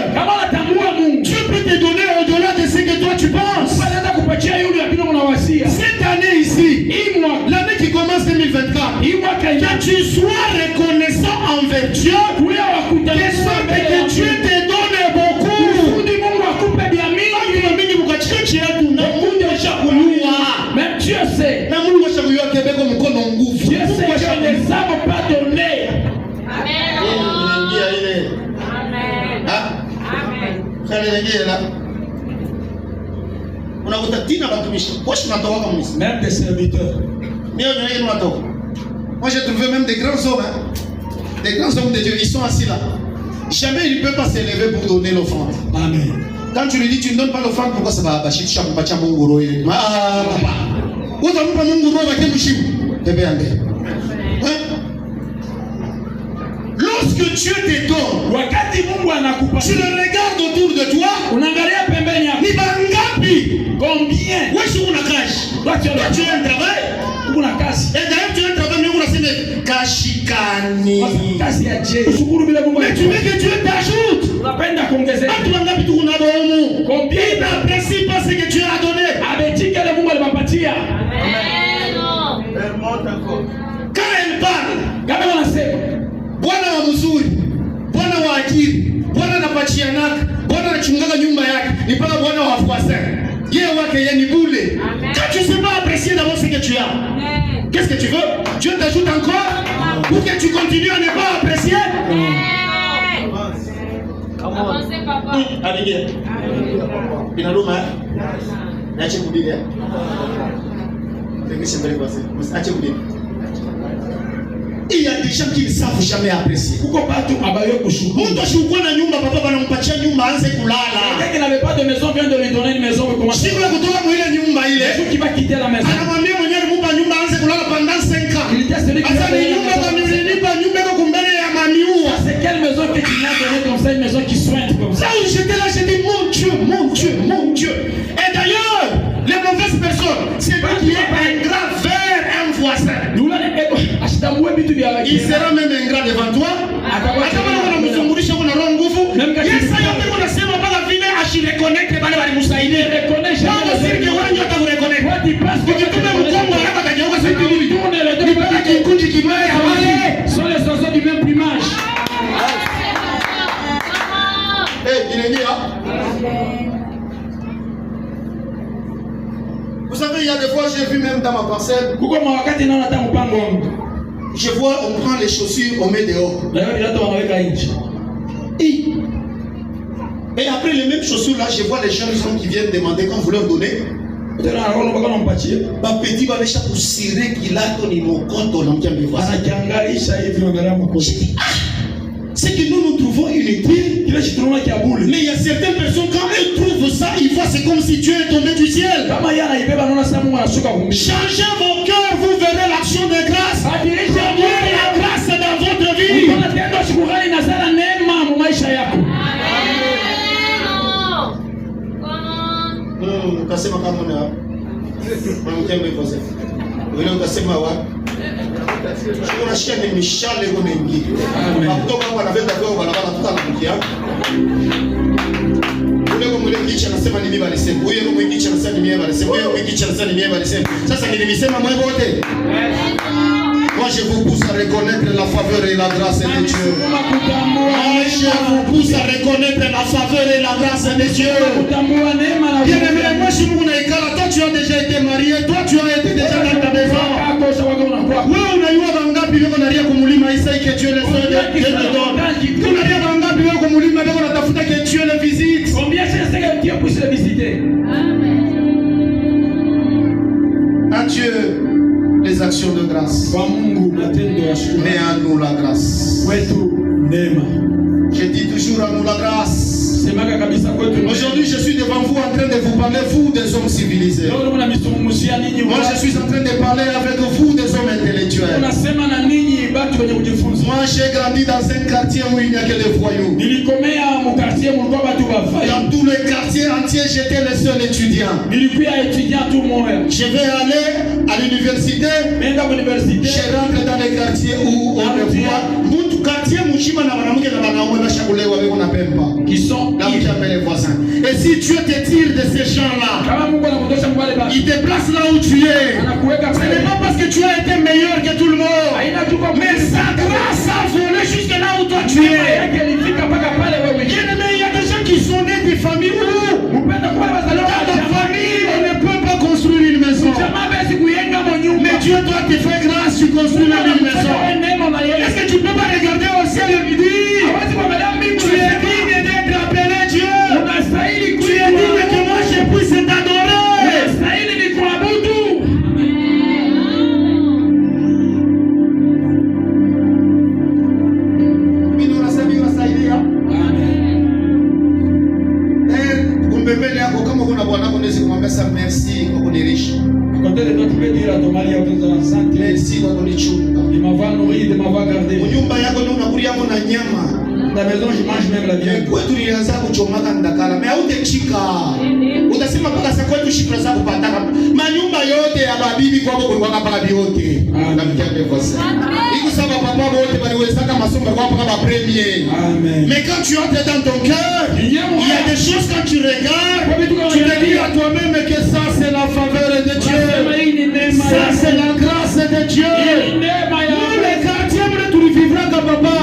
S1: Dieu peut te donner au-delà de ce que toi tu penses. Cette année ici, l'année qui commence 2024, que tu sois reconnaissant envers Dieu, de sorte que Dieu te donne beaucoup.
S2: Même Dieu sait. Dieu sait que les âmes pas données. Même des serviteurs.
S1: Moi j'ai trouvé même des grands hommes, des grands hommes de Dieu, ils sont assis là. Jamais il ne peut pas s'élever pour donner l'offrande.
S2: Amen.
S1: Quand tu lui dis tu ne donnes pas l'offrande, pourquoi ça va bâcher? Tu vas pas munguro. Ah papa. Où t'as pas munguro avec un mouchim? Bébé André. Lorsque Dieu te donne, tu le regardes autour de toi. Ni bangapi?
S2: Combien?
S1: Où est-ce qu'on a cash? Toi tu as un travail? Et d'ailleurs tu as un travail, mais on a signé Kashikani. Mais tu veux que Dieu t'ajoute? Combien il n'apprécie pas ce que Dieu a donné? Quand elle parle, Bwana wa mzuri, Bwana wa akili, Bwana anapachianaka, Bwana anachungaga nyumba yake, ni paka Bwana wa voisin. Yeye wake yeye ni bule. Quand tu sais pas apprécier d'abord ce que tu as. Qu'est-ce que tu veux? Dieu t'ajoute encore ou que tu continues à ne pas apprécier?
S3: Avancez, papa.
S1: Allez, Binaluma. Nache kubile. Il y a des gens qui ne savent jamais apprécier. Pourquoi pas tout abayo kushukuru? Mtu ashukuru na nyumba papa banampatia nyumba aanze kulala.
S2: Quelqu'un qui n'avait pas de maison vient de lui donner une maison pour commencer.
S1: Siku ya kutoka mwile nyumba ile.
S2: Celui qui va quitter la maison.
S1: Anamwambia mwenyewe mpa nyumba aanze kulala pendant 5 ans.
S2: Il était celui qui
S1: Asa ni nyumba kama nilinipa nyumba iko kumbele ya mamiua.
S2: C'est quelle maison que tu m'as donné comme ça, une maison qui soigne comme ça?
S1: Là où j'étais là, j'ai dit mon Dieu, mon Dieu, mon Dieu. Et d'ailleurs, les mauvaises personnes, c'est lui qui est ingrat vers un voisin. Il sera même ingrat devant toi.
S2: Sont les oiseaux du même plumage.
S1: Vous savez, il y a des fois, j'ai vu même dans ma parcelle, je vois, on prend les chaussures, on met dehors. Et après les mêmes chaussures là, je vois les jeunes gens qui viennent demander quand vous leur donnez. Petit va aller pour cirer qu'il a ton imokoto dans le c'est que nous trouvons une idée. Mais il y a certaines personnes, quand elles trouvent ça, ils voient c'est comme si Dieu est tombé du ciel. Changez vos cœurs, vous verrez l'action de grâce. Verrez la grâce dans votre vie. Unashia mishale kwa mengi. Kutoka kwa navenda kwa barabara tutanakukia. Ule kwa mkicha anasema ni mimi alisema. Huyo kwa mkicha anasema ni mimi alisema. Huyo kwa mkicha anasema ni mimi alisema. Sasa nilisema mwe wote. Moi je vous pousse à reconnaître la faveur et la grâce de Dieu. Moi je vous pousse à reconnaître la faveur et la grâce de Dieu. Bien aimé, moi si vous n'avez qu'à toi tu as déjà été marié, toi tu as été déjà dans ta maison. Wewe unajua wangapi wako nalia kumulima Isa que Dieu les donne. Unalia wangapi wako kumulima wako natafuta que Dieu les visite.
S2: Combien c'est que Dieu puisse les visiter?
S1: À Dieu les actions de grâce. Mais à nous la grâce. Je dis toujours à nous la grâce. Aujourd'hui, je suis devant vous en train de vous parler, vous des hommes civilisés. Moi, je suis en train de parler avec vous des hommes intellectuels. Moi, j'ai grandi dans un quartier où il n'y a que des voyous. Dans tous les quartiers entiers, j'étais le seul étudiant. Je vais aller à l'université. Je rentre dans les quartiers où on le voit. Qui sont les voisins. Et si Dieu te tire de ces gens-là, il te place là où tu es. Ce n'est pas parce que tu as été meilleur que tout le monde, mais sa grâce a volé jusque là où toi tu es. Il y a des gens qui sont nés des familles où dans ta famille on ne peut pas construire une maison. Mais Dieu doit te faire grâce, tu construis une maison. Est-ce que tu ne peux pas regarder au ciel et lui dire tu es digne d'être appelé Dieu? Tu es digne que moi je puisse t'adorer. Merci kwa kunirisha. Merci kwa kunichunga. Nyumba yako ndio unakulia na nyama.
S2: Dans la maison, je mange même la viande.
S1: Kwetu nilianza kuchomaka ndakala. Mais hautechika. Utasema paka sasa kwetu shikra zako pataka. Manyumba yote ya babibi kwako kulikuwa paka biote. Na mkiambe kosa. Iko sababu papa wote baliwezaka masomo kwa paka premier.
S2: Amen.
S1: Mais quand tu entres dans ton cœur, il y a des choses quand tu regardes, tu te dis à toi-même que ça c'est la faveur de Dieu. Ça c'est la grâce de Dieu. Nous les quartiers, tu vivras comme papa.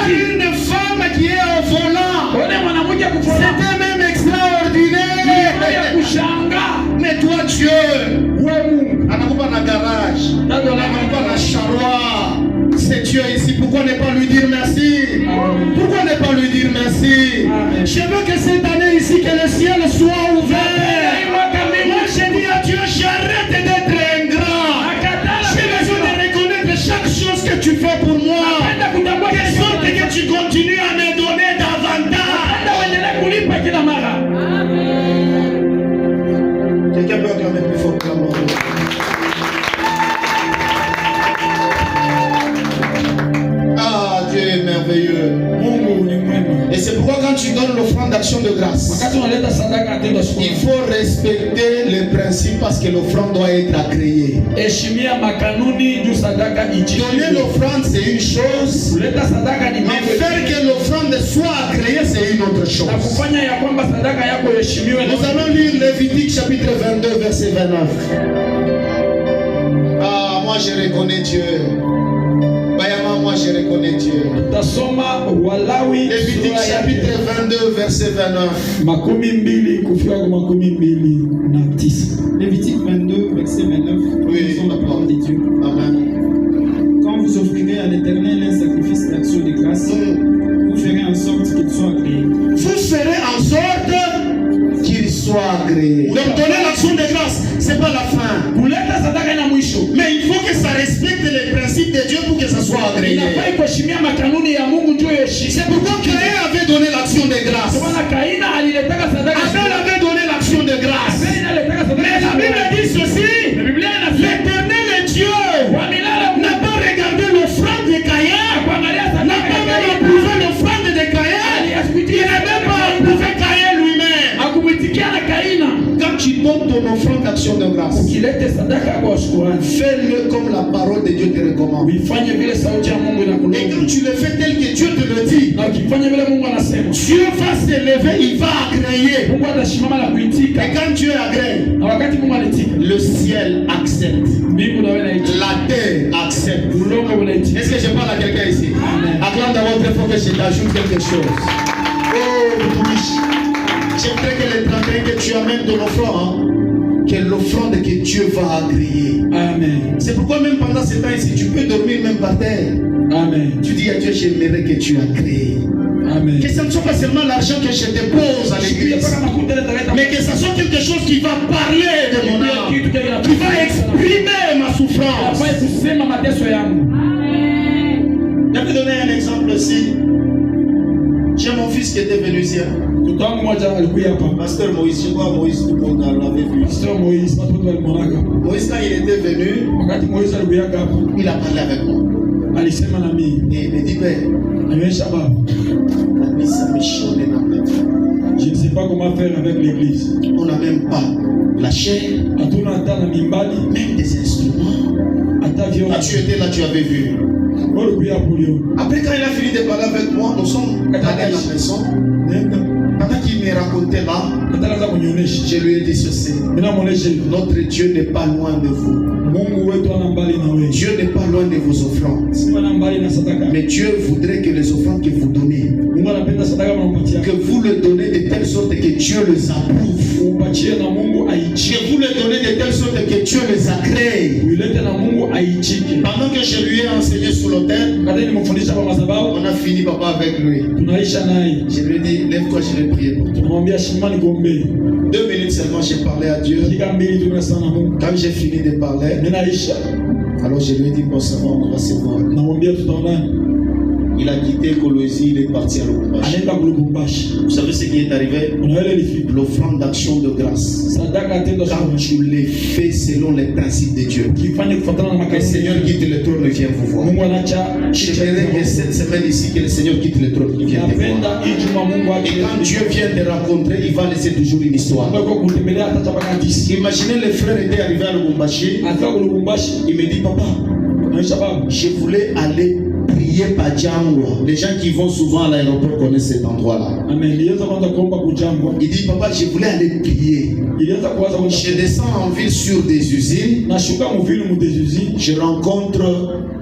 S1: Une femme qui est au volant ici que le ciel soit ouvert. Moi je dis à Dieu, j'arrête d'être ingrat. J'ai besoin de reconnaître chaque chose que tu fais pour moi. De sorte que tu continues à me donner davantage. Quelqu'un peut acclamer plus fort que la mort. Ah, Dieu est merveilleux. Et c'est pourquoi quand tu donnes l'offrande d'action de grâce, il faut respecter les principes parce que l'offrande doit être agréée. Donner l'offrande c'est une chose, mais faire que l'offrande soit agréée c'est une autre chose. Nous allons lire Lévitique chapitre 22 verset 29. Ah, moi je reconnais Dieu. Moi je reconnais Dieu. Lévitique chapitre 22 verset 29.
S2: Lévitique 22 verset 29.
S1: Oui,
S2: la parole de Dieu.
S1: Amen.
S2: Quand vous offrirez à l'Éternel un sacrifice d'action de grâce, vous ferez en sorte qu'il soit agréé.
S1: Vous ferez en sorte qu'il soit agréé. Donc donner l'action de grâce, c'est pas la fin. Mais il faut que ça respecte les principes de Dieu pour que ça soit agréé. C'est pourquoi Caïn avait donné l'action de grâce. Abel avait donné l'action de grâce. Mais la Bible dit ceci, l'Éternel est Dieu. N'a pas regardé l'offrande de Caïn, n'a pas même approuvé l'offrande de Caïn. Il n'a même pas approuvé Caïn lui-même. Quand tu donnes ton offrande d'action de grâce, fais-le comme la parole de Dieu te recommande. Et quand tu le fais tel que Dieu te le dit, Dieu va s'élever, il va agréer. Et quand Dieu agrée, le ciel accepte, la terre accepte. Est-ce que je parle à quelqu'un ici? Acclame d'abord très fort que je t'ajoute quelque chose. Oh, oui. J'aimerais que les 31 que tu amènes de l'offrande, que l'offrande que Dieu va agréer.
S2: Amen.
S1: C'est pourquoi même pendant ce temps ici, tu peux dormir même par terre.
S2: Amen.
S1: Tu dis à Dieu, j'aimerais que tu agrées.
S2: Amen.
S1: Que ce ne soit pas seulement l'argent que je dépose à l'église, mais que ce soit quelque chose qui va parler de mon âme, qui va exprimer ma souffrance. Je vais donner un exemple ici. J'ai mon fils qui était venu ici. Pasteur Moïse, je vois Moïse, tout le monde l'avait vu. Moïse, quand il était venu, il a parlé avec moi. Et il me dit, Père,
S2: je ne sais pas comment faire avec l'église.
S1: On n'a même pas la chair, même des instruments. Quand tu étais là, tu avais vu. Après, quand il a fini de parler avec moi, nous sommes allés à la maison. Pendant qu'il me racontait là, je lui ai dit ceci. Notre Dieu n'est pas loin de vous. Dieu n'est pas loin de vos offrandes. Mais Dieu voudrait que les offrandes que vous donnez, que vous le donnez de telle sorte que Dieu les approuve. Que vous le donnez de telle sorte que Dieu les agrée. Pendant que je lui ai enseigné sur l'autel, on a fini papa avec lui. Je lui ai dit, lève-toi, je vais prier pour toi. 2 minutes seulement, j'ai parlé à Dieu. Quand j'ai fini de parler, alors je lui ai dit, bon, ça va, on va se voir. Il a quitté Colosie, il est parti à Lubumbashi. Vous savez ce qui est arrivé? L'offrande d'action de grâce. Quand tu les fais selon les principes de Dieu, le Seigneur quitte le trône et vient vous voir. J'aimerais que cette semaine ici, que le Seigneur quitte le trône et vient te voir. Et quand Dieu vient te rencontrer, il va laisser toujours une histoire. Imaginez, les frères étaient arrivés à Lubumbashi. Il me dit, papa, je voulais aller prier Pajangwa. Les gens qui vont souvent à l'aéroport connaissent cet endroit-là. Il dit, papa, je voulais aller prier. Je descends en ville sur des usines. Je rencontre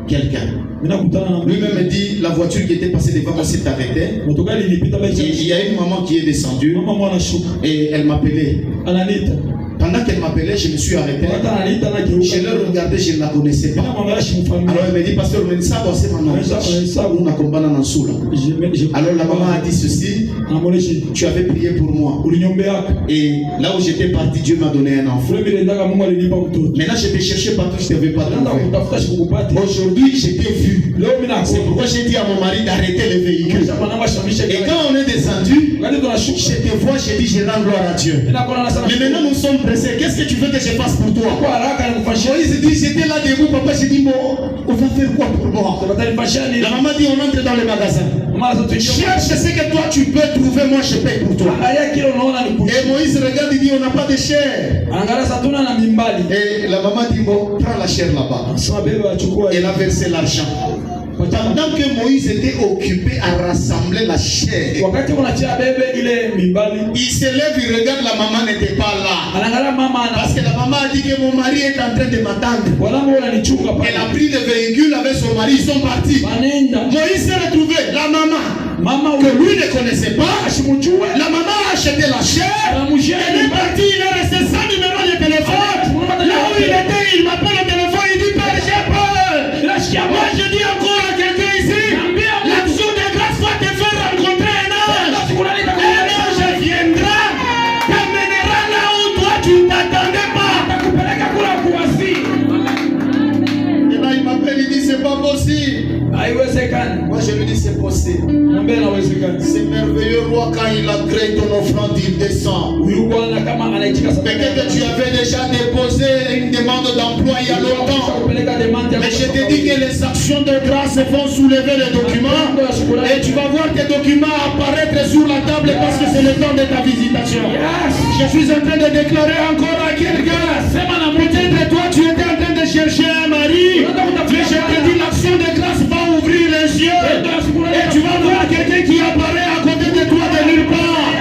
S1: quelqu'un. Lui-même me dit, la voiture qui était passée devant moi s'est arrêtée. Il y a une maman qui est descendue et elle m'appelait. Pendant qu'elle m'appelait, je me suis arrêté. Je l'ai regardé, je ne la connaissais pas. Alors elle me dit, pasteur, alors la maman a dit ceci. tu avais prié pour moi. Et là où j'étais parti, Dieu m'a donné un enfant. Maintenant, je t'ai cherché partout, je ne t'avais pas trouvé. Aujourd'hui, je t'ai vu. C'est pourquoi j'ai dit à mon mari d'arrêter les véhicules. Et quand on est descendu, je te vois, j'ai dit, je rends gloire à Dieu. Mais maintenant, nous sommes pressés. Qu'est-ce que tu veux que je fasse pour toi? Moïse dit, j'étais là debout, papa, j'ai dit, bon, on va faire quoi pour moi? La maman dit, on entre dans le magasin. Cherche ce que toi tu peux trouver, moi je paye pour toi. Et Moïse regarde, il dit, on n'a pas de chair. Et la maman dit, bon, prends la chair là-bas. Elle a versé l'argent. Pendant que Moïse était occupé à rassembler la chair, il se lève, il regarde, la maman n'était pas là. Parce que la maman a dit que mon mari est en train de m'attendre. Elle a pris le véhicule avec son mari, ils sont partis. Moïse s'est retrouvé, la maman, que lui ne connaissait pas. La maman a acheté la chair. Elle est partie, il est resté sans numéro de téléphone. Là où il était, il m'appelle au téléphone, il dit, Père, j'ai peur. Moi je dis encore à quelqu'un ici, l'action de grâce va te faire rencontrer un ange. Un ange viendra, t'amènera là où toi tu ne t'attendais pas. Et là il m'appelle, il dit, c'est pas possible. Moi je lui dis, c'est possible. C'est merveilleux, roi, quand il a créé ton offrande, il descend. Peut-être que tu avais déjà déposé une demande d'emploi il y a longtemps. Mais je te dis que les actions de grâce vont soulever les documents. Et tu vas voir tes documents apparaître sur la table parce que c'est le temps de ta visitation. Je suis en train de déclarer encore à quelqu'un. Peut-être toi tu étais en train de chercher un mari. Mais je te dis, l'action de grâce va ouvrir les yeux. Et tu vas voir quelqu'un qui apparaît à côté de toi de nulle part.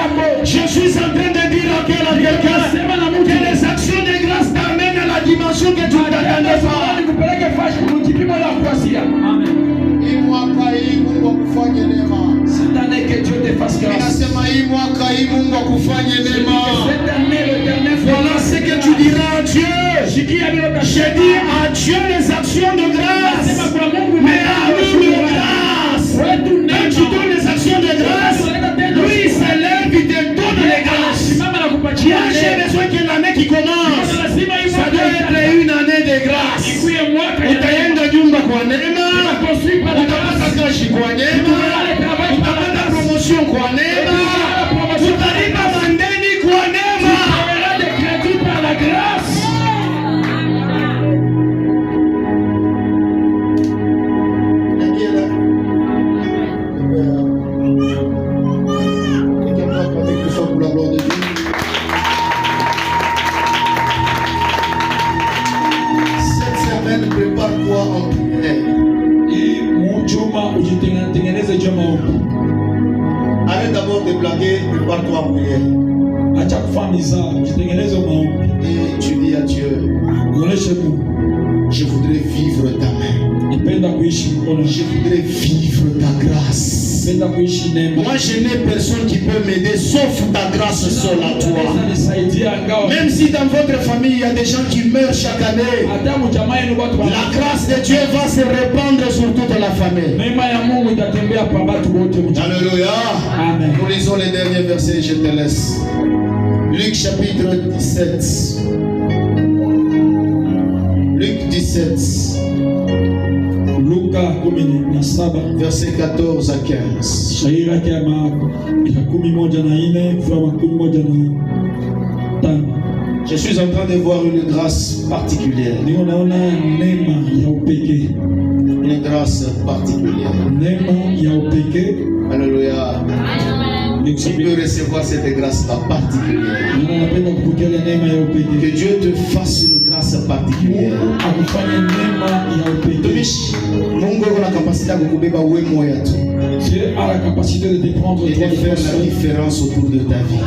S1: Je suis en train de dire à quelqu'un que les actions de grâce t'amènent à la dimension que tu ne t'attendais pas.
S5: Cette année que Dieu te fasse grâce.
S1: Voilà ce que tu diras à Dieu. J'ai dit à Dieu les actions de grâce. Mais à nous de grâce. Quand tu donnes les actions de grâce, lui il se lève, il te donne les grâces. Moi j'ai besoin que l'année qui commence, ça doit être une année de grâce. Utaenda nyumba kwa neema, utapata kazi kwa neema, utapata promotion kwa neema, utalipa mandeni kwa neema.
S5: Par la grâce.
S1: Prépare-toi en prière. Arrête d'abord de blaguer, prépare-toi en prière. Et tu dis à Dieu, je voudrais vivre ta main. Je voudrais vivre ta grâce. Moi je n'ai personne qui peut m'aider sauf ta grâce seule à toi. Même si dans votre famille il y a des gens qui meurent chaque année, la grâce de Dieu va se répandre sur toute la famille. Alléluia.
S5: Amen.
S1: Nous lisons les derniers versets, je te laisse. Luc chapitre 17. Luc 17. Verset 14 à 15. Je suis en train de voir une grâce particulière. Une grâce particulière. Alléluia. Tu peux recevoir cette grâce particulière. Que Dieu te fasse une grâce particulière. Mungu a la capacité de kubeba wemo yetu.
S5: Dieu a la capacité de te prendre
S1: et de faire la différence autour de ta vie.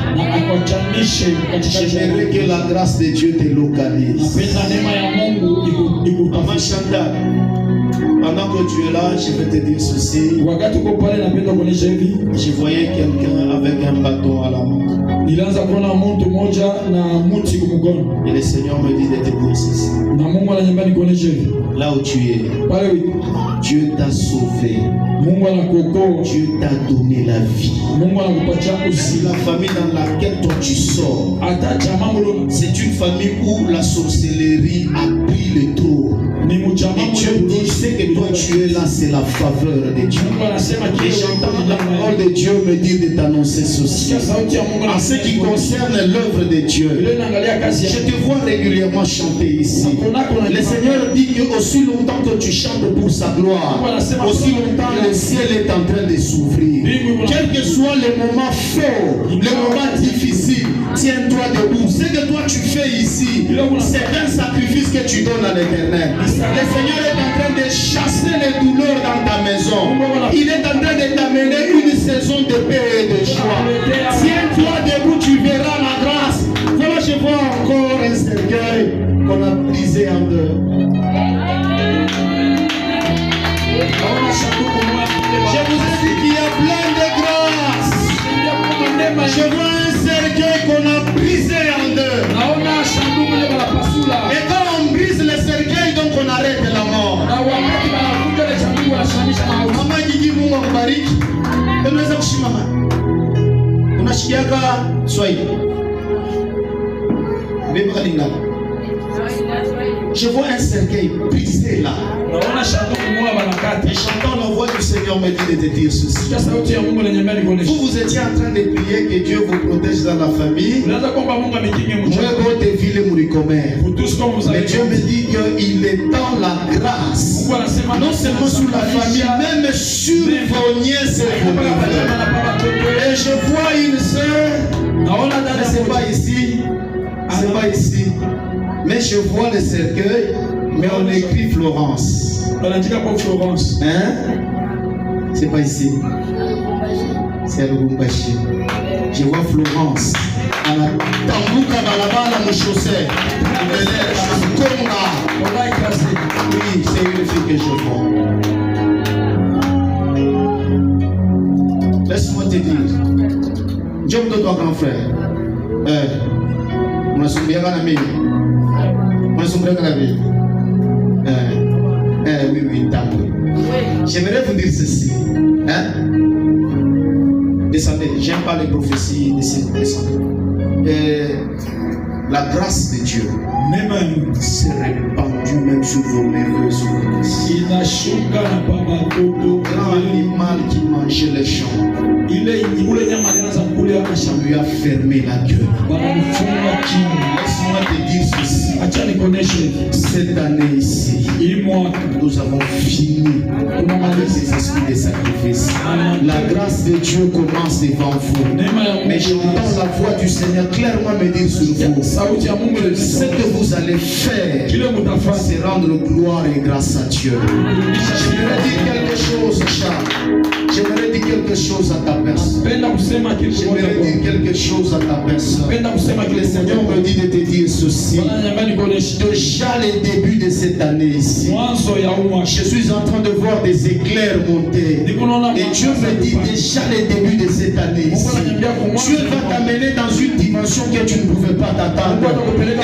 S1: J'aimerais que la grâce de Dieu te localise. Maman Chantal, pendant que tu es là, je vais te dire ceci. Je voyais quelqu'un avec un bâton à la main.
S2: Nilianza kuona mtu mmoja na mti kumgono.
S1: Et le Seigneur me dit de te dire ceci.
S2: Na Mungu ananiambia nikuoneshe.
S1: Là où tu es,
S2: Pale
S1: Dieu t'a sauvé.
S2: Mungu anakuokoa.
S1: Dieu t'a donné la vie.
S2: Mungu anakupatia
S1: Si la famille dans laquelle toi tu sors, c'est une famille où la sorcellerie a pris le trône. Et Dieu dit, c'est que toi tu es là, c'est la faveur de Dieu. Et j'entends la parole de Dieu me dire de t'annoncer ceci. En ce qui concerne l'œuvre de Dieu, je te vois régulièrement chanter ici. Le Seigneur dit que aussi longtemps que tu chantes pour sa gloire, aussi longtemps le ciel est en train de s'ouvrir. Quel que soit le moment fort, le moment difficile, tiens-toi debout. Ce que toi tu fais ici, c'est un sacrifice que tu donnes à l'Éternel. Le Seigneur est en train de chasser les douleurs dans ta maison. Il est en train de t'amener une saison de paix et de joie. Tiens-toi debout, tu verras la grâce. Voilà, je vois encore un cercueil qu'on a brisé en deux. Je vous ai dit qu'il y a plein de grâce. Je vois un cercueil qu'on a brisé en deux. Et quand on brise le cercueil, donc on arrête la mort. Mama Gigi Mungu akubariki. Unaweza kushimama. Unashikiaka Swahili. Beba lingala. Je vois un cercueil brisé là. Et chantant la voix du Seigneur me dit de te dire ceci. Vous étiez en train de prier que Dieu vous protège dans la famille. Mais Dieu me dit qu'il étend la grâce. Non seulement sur la famille, même sur vos nièces et vos neveux. Et je vois une sœur. Mais c'est pas ici. C'est pas ici. Mais je vois le cercueil, mais on écrit Florence. Hein? C'est pas ici. C'est à Lubumbashi. Je vois Florence. Tambuka balabala mon chaussée. Oui, c'est une fille que je vois. Laisse-moi te dire. Dieu me donne ton grand frère. On a soumis à la mine. Oui, j'aimerais vous dire ceci. Hein? Descendez, j'aime pas les prophéties. Descendez. La grâce de Dieu s'est répandue même sur vos neveux, sur vos nièces. Grand animal qui mangeait les champs, ça lui a fermé la gueule. Laisse-moi te dire ceci. Cette année ici, nous avons fini avec ces esprits de sacrifice. La grâce de Dieu commence devant vous. Mais j'entends la voix du Seigneur clairement me dire sur vous. Ce que vous allez faire, c'est rendre gloire et grâce à Dieu. J'aimerais dire quelque chose, Charles. J'aimerais dire quelque chose à ta personne. J'aimerais dire quelque chose à ta personne. Le Seigneur me dit de te dire ceci. Déjà le début de cette année ici, je suis en train de voir des éclairs monter. Et Dieu me dit déjà le début de cette année ici, Dieu va t'amener dans une dimension que tu ne pouvais pas t'attendre.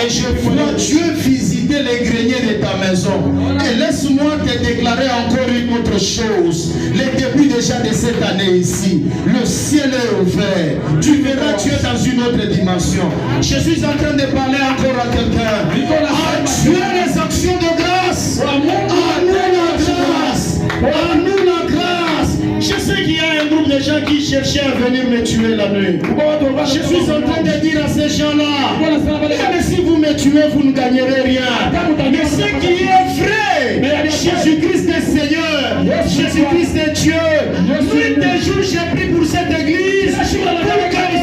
S1: Et je vois Dieu visiter les greniers de ta maison. Et laisse-moi te déclarer encore une autre chose. Le début déjà de cette année ici, le ciel est ouvert. Tu verras Dieu dans une autre dimension. Je suis en train de parler encore à quelqu'un. Tu as les actions de grâce. À nous la grâce. À nous la grâce. Je sais qu'il y a un groupe de gens qui cherchaient à venir me tuer la nuit. Je suis en train de dire à ces gens-là, même si vous me tuez, vous ne gagnerez rien. Mais ce qui est vrai, Jésus-Christ est Seigneur, Jésus-Christ est Dieu. Nuit et jour, j'ai pris pour cette église, pour que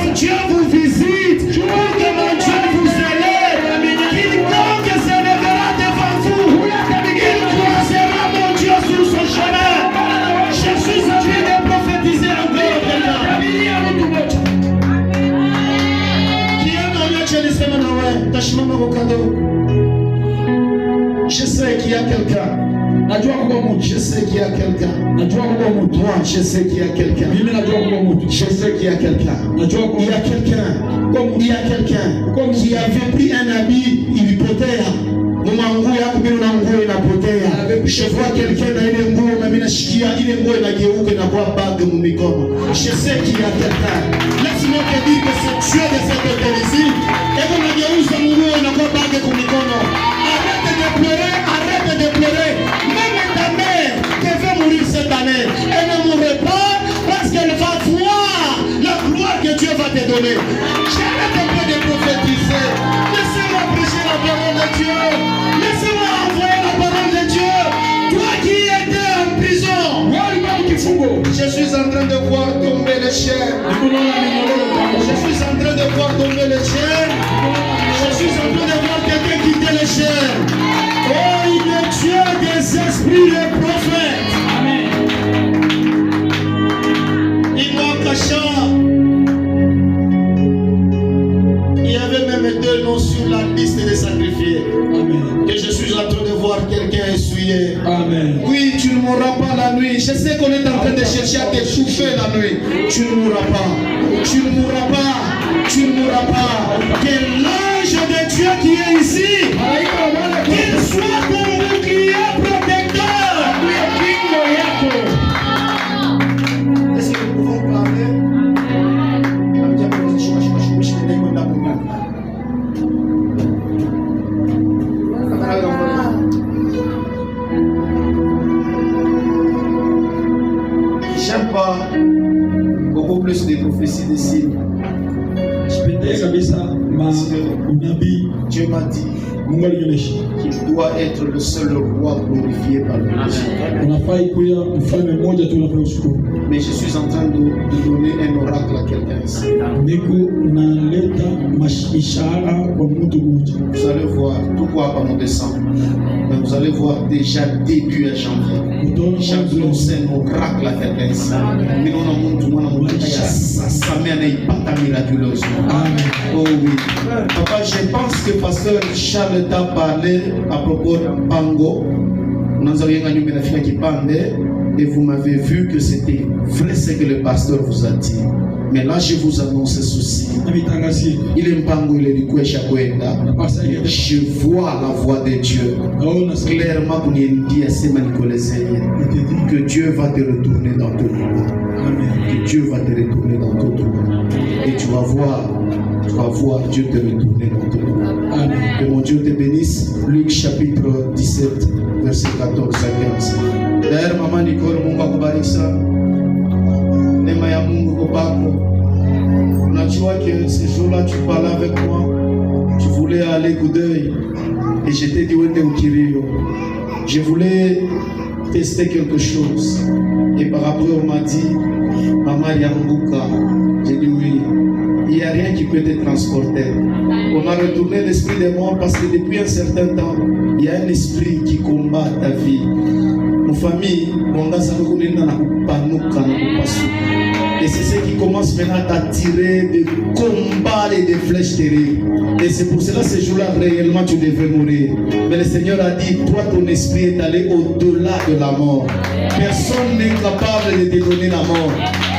S1: mon Dieu vous visite, pour que mon Dieu vous élève. Quiconque se lèvera devant vous, il croisera mon Dieu sur son chemin. Je suis en train de prophétiser encore quelqu'un. Qui est dans le ciel, c'est maintenant, tachement au cadeau. Je sais qu'il y a quelqu'un. Je sais qu'il y a quelqu'un. Moi, je sais qu'il y a quelqu'un. Je sais qu'il y a quelqu'un. Il y a quelqu'un. Il y a quelqu'un qui avait pris un habit, il potea. Je vois quelqu'un dans une nguo, je sais qu'il y a quelqu'un. Laisse-moi te dire que c'est Dieu de cette hôtel ici. Et vous m'avez eu ce nguo, il n'a pas bague comme Mikono. Arrête de pleurer. Même ta mère devait mourir cette année. Elle ne mourrait pas parce qu'elle va voir la gloire que Dieu va te donner. J'arrête un peu de prophétiser. Laissez-moi prêcher la parole de Dieu. Laissez-moi envoyer la parole de Dieu. Toi qui étais en prison, je suis en train de voir tomber les chaînes. Je suis en train de voir tomber les chaînes. Je suis en train de voir quelqu'un quitter les chaînes. Oh, il est Dieu des esprits des prophètes. Amen. Il y avait même 2 noms sur la liste des sacrifiés. Amen. Que je suis en train de voir quelqu'un essuyer. Amen. Oui, tu ne mourras pas la nuit. Je sais qu'on est en train de chercher à t'échauffer la nuit. Tu ne mourras pas. Tu ne mourras pas. Tu ne mourras pas. Que l'ange de Dieu qui est ici, qu'il soit ton bouclier protecteur. Est-ce que nous pouvons parler? J'aime pas beaucoup plus de prophéties de signes. Dieu m'a dit qu'il doit être le seul roi glorifié par le péché. Mais je suis en train de donner un oracle à quelqu'un ici. Vous allez voir, tout quoi par mon décembre. Mais vous allez voir déjà début à janvier. J'annonce un oracle à quelqu'un ici. Mais nous avons ça miraculeusement. Oh oui. Papa, je pense que pasteur Charles t'a parlé à propos de Pango. Et vous m'avez vu que c'était vrai ce que le pasteur vous a dit. Mais là, je vous annonce ceci. Il est Mpango, il est du Kouécha Kouenda. Je vois la voix de Dieu. Clairement, que Dieu va te retourner dans tout le monde. Que Dieu va te retourner dans tout le monde. Et tu vas voir Dieu te retourner dans tout le monde. Que mon Dieu te bénisse. Luc chapitre 17, verset 14 à 15. D'ailleurs, maman Nicole, Mungu akubariki sana. Neema ya Mungu kwako. Unajua que ce jour-là tu parlais avec moi. Tu voulais aller coup d'œil. Et je t'ai dit où était Ukirio. Je voulais tester quelque chose. Et par après on m'a dit, maman Yambuka. J'ai dit oui. Il n'y a rien qui peut te transporter. On a retourné l'esprit de moi parce que depuis un certain temps, il y a un esprit qui combat ta vie. Mon famille, et c'est ce qui commence maintenant à t'attirer des combats et des flèches terribles. Et c'est pour cela ce jour-là, réellement, tu devrais mourir. Mais le Seigneur a dit, toi, ton esprit est allé au-delà de la mort. Personne n'est capable de te donner la mort.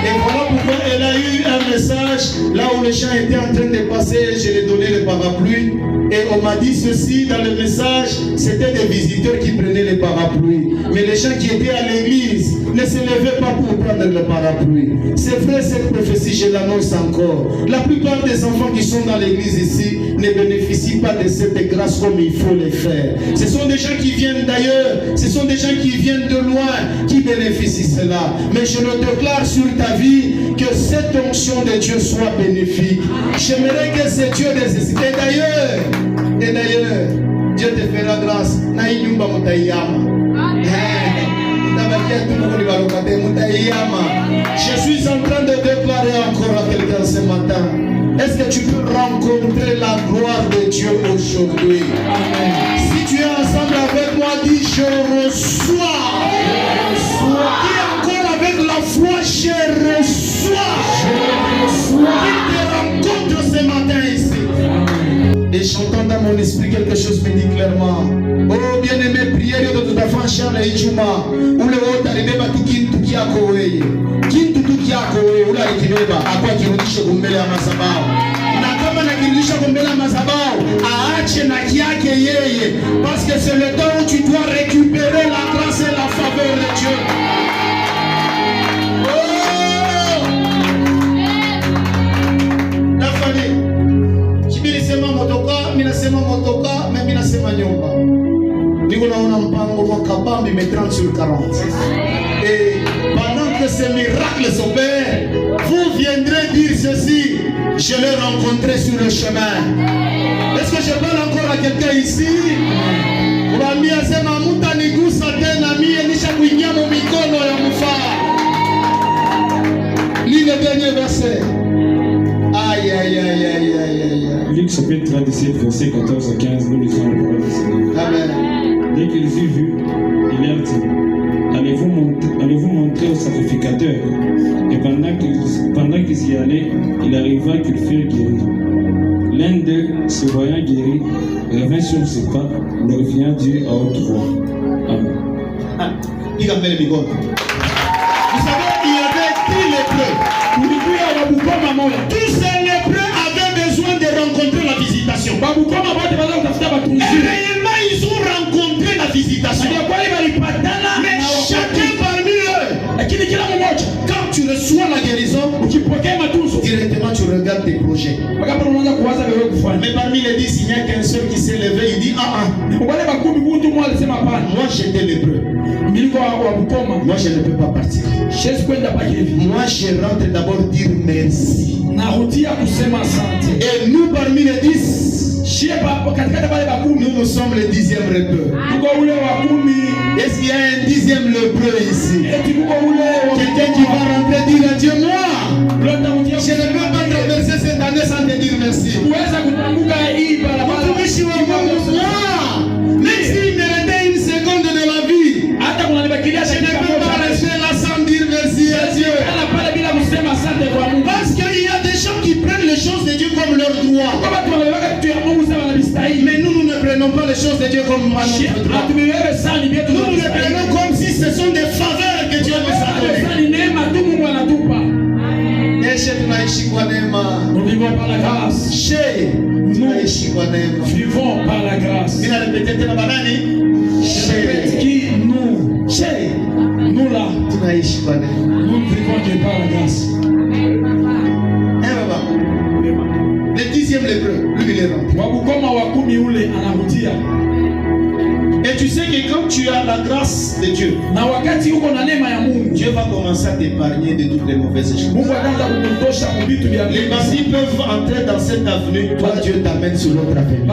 S1: Et voilà pourquoi elle a eu un message, là où les gens étaient en train de passer, je lui ai donné le parapluie. Et on m'a dit ceci dans le message, c'était des visiteurs qui prenaient le parapluie. Mais les gens qui étaient à l'église ne se levaient pas pour prendre le parapluie. C'est vrai, cette prophétie, je l'annonce encore. La plupart des enfants qui sont dans l'église ici ne bénéficient pas de cette grâce comme il faut le faire. Ce sont des gens qui viennent d'ailleurs, ce sont des gens qui viennent de loin, qui bénéficient de cela. Mais je le déclare sur ta vie, que cette onction de Dieu soit bénéfique. J'aimerais que ce Dieu des esprits. Et d'ailleurs, Dieu te fera grâce. Je suis en train de déclarer encore à quelqu'un ce matin. Est-ce que tu peux rencontrer la gloire de Dieu aujourd'hui? Amen. Si tu es ensemble avec moi, dis je reçois. Dis encore avec la foi, je reçois. Il te rencontre ce matin ici. Et j'entends dans mon esprit quelque chose me dit clairement. Oh bien-aimé, prière de tout à fait Charles et Juma. Où le haut arrivé à tout qui a coé. Qui tout qui a coé. Où la équilibre à quoi qui nous dit chez Gumbele à Masaba. prier. Parce que c'est le temps où tu dois récupérer la grâce et la faveur de Dieu. La famille. Chibilisema motoka, minasema motoka, mais minasema nyumba. Niko naona mpango wa kabambi mettant sur 40. Et pendant que ces miracles s'opèrent, vous viendrez dire ceci: je l'ai rencontré sur le chemin. Est-ce que je parle encore à quelqu'un ici? Kuambia sema mtanigusa tena mie nisha kuingia mu mikono ya mfaa. Lis le dernier verset. Aïe aïe aïe aïe aïe aïe.
S2: Luc chapitre 37 verset 14 à 15, nous lisons la parole du Seigneur.
S1: Amen.
S2: Dès qu'il fut vu, il leur dit: allez-vous montrer au sacrificateur? Et pendant qu'ils y allaient, il arriva qu'ils furent guéris. L'un d'eux, se voyant guéri, revint sur ses pas, glorifiant Dieu à haute voix. Amen.
S1: Vous savez, il y avait 10 lépreux. Tous ces lépreux avaient besoin de rencontrer la visitation. Et réellement, ils ont rencontré la visitation. Mais chacun parmi eux, quand tu reçois la guérison, directement tu regardes tes projets. Mais parmi les 10, il n'y a qu'un seul qui s'est levé. Il dit: moi j'étais lépreux. Moi je ne peux pas partir. Moi je rentre d'abord dire merci. Et nous parmi les 10, nous sommes les 10e lépreux. Est-ce qu'il y a un 10e lépreux ici? Quelqu'un qui va rentrer dire à Dieu: moi je ne peux pas traverser cette année sans te dire merci. Même s'il me restait une seconde de la vie, je ne peux pas rester là sans dire merci à Dieu. Parce qu'il y a des gens qui prennent les choses de Dieu comme leur droit. Mais nous ne prenons pas les choses de Dieu comme notre droit. Nous les prenons comme si ce sont des faveurs que Dieu nous a données.
S5: Nous vivons par la grâce.
S1: Nous
S5: vivons par la grâce. Qui nous? Nous là. Nous vivons Dieu par la grâce.
S1: Le 10e lépreux, lui il est rentré. Et tu sais que quand tu as la grâce de Dieu, Dieu va commencer à t'épargner de toutes les mauvaises choses. Les bandits peuvent entrer dans cette avenue, toi Dieu t'amène sur l'autre avenue.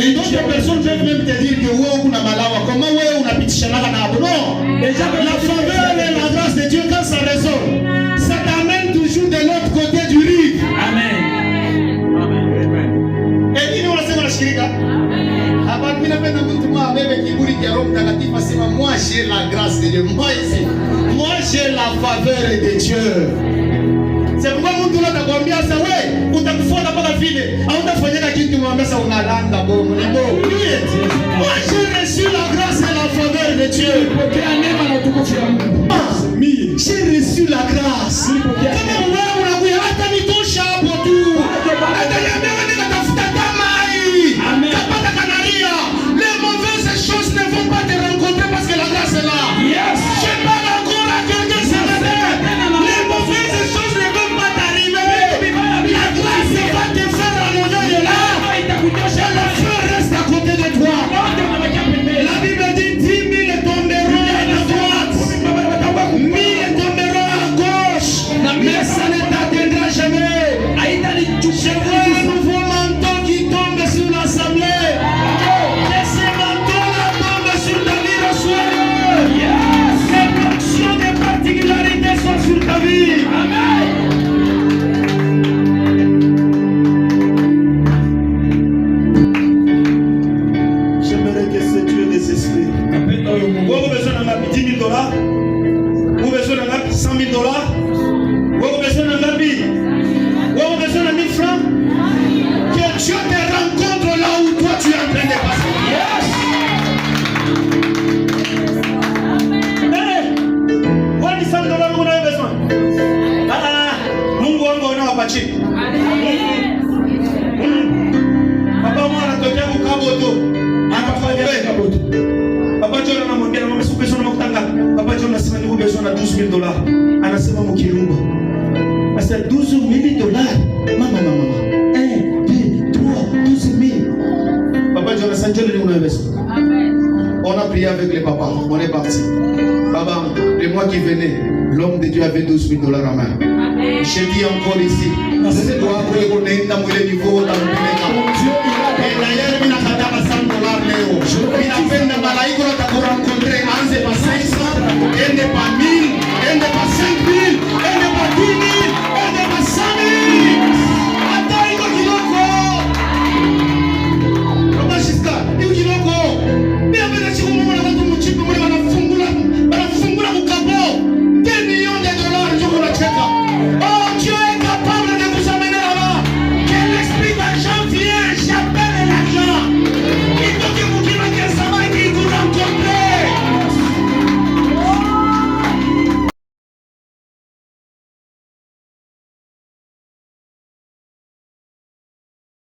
S1: Et d'autres personnes peuvent même te dire que comment on a piché là. Non, la faveur et la grâce de Dieu, quand ça résonne, ça t'amène toujours de l'autre côté du rive.
S5: Amen.
S1: Et nous on sait la shirika. Moi j'ai la grâce de Dieu. Moi j'ai la faveur de Dieu. C'est pourquoi mtu anakuambia sasa wewe utakufuata mpaka vile au utafanyika kitu mwambie sasa unalanga bomu ni bomu. Moi j'ai reçu la grâce et la faveur de Dieu. J'ai reçu la grâce. Kama wewe unakuja hata nitosha hapo tu. Hata niambia wewe natafuta tamai. Amen. Kapata kanaria. Les mauvaises choses ne vont pas te rencontrer parce que la grâce est là.
S5: Yes.
S1: Je parle encore à quelqu'un ce matin. Les mauvaises choses ne vont pas t'arriver. La grâce va te faire ramener de là. Et le feu reste à côté de toi. La Bible dit 10 000 tomberont à la droite, 1000 tomberont à gauche, mais ça ne t'atteindra jamais. Je vois un nouveau
S3: Amen.
S5: On a prié avec les papas, on est parti. Baba, le mois qui venait, l'homme de Dieu avait 12 000 $ à main.
S3: Amen.
S5: Je dis encore ici, c'est toi qui connais dans le niveau dans le et d'ailleurs, il a fait 100 $. Il a fait de malaïko pour rencontrer Anze par 500 et n'est pas 1000.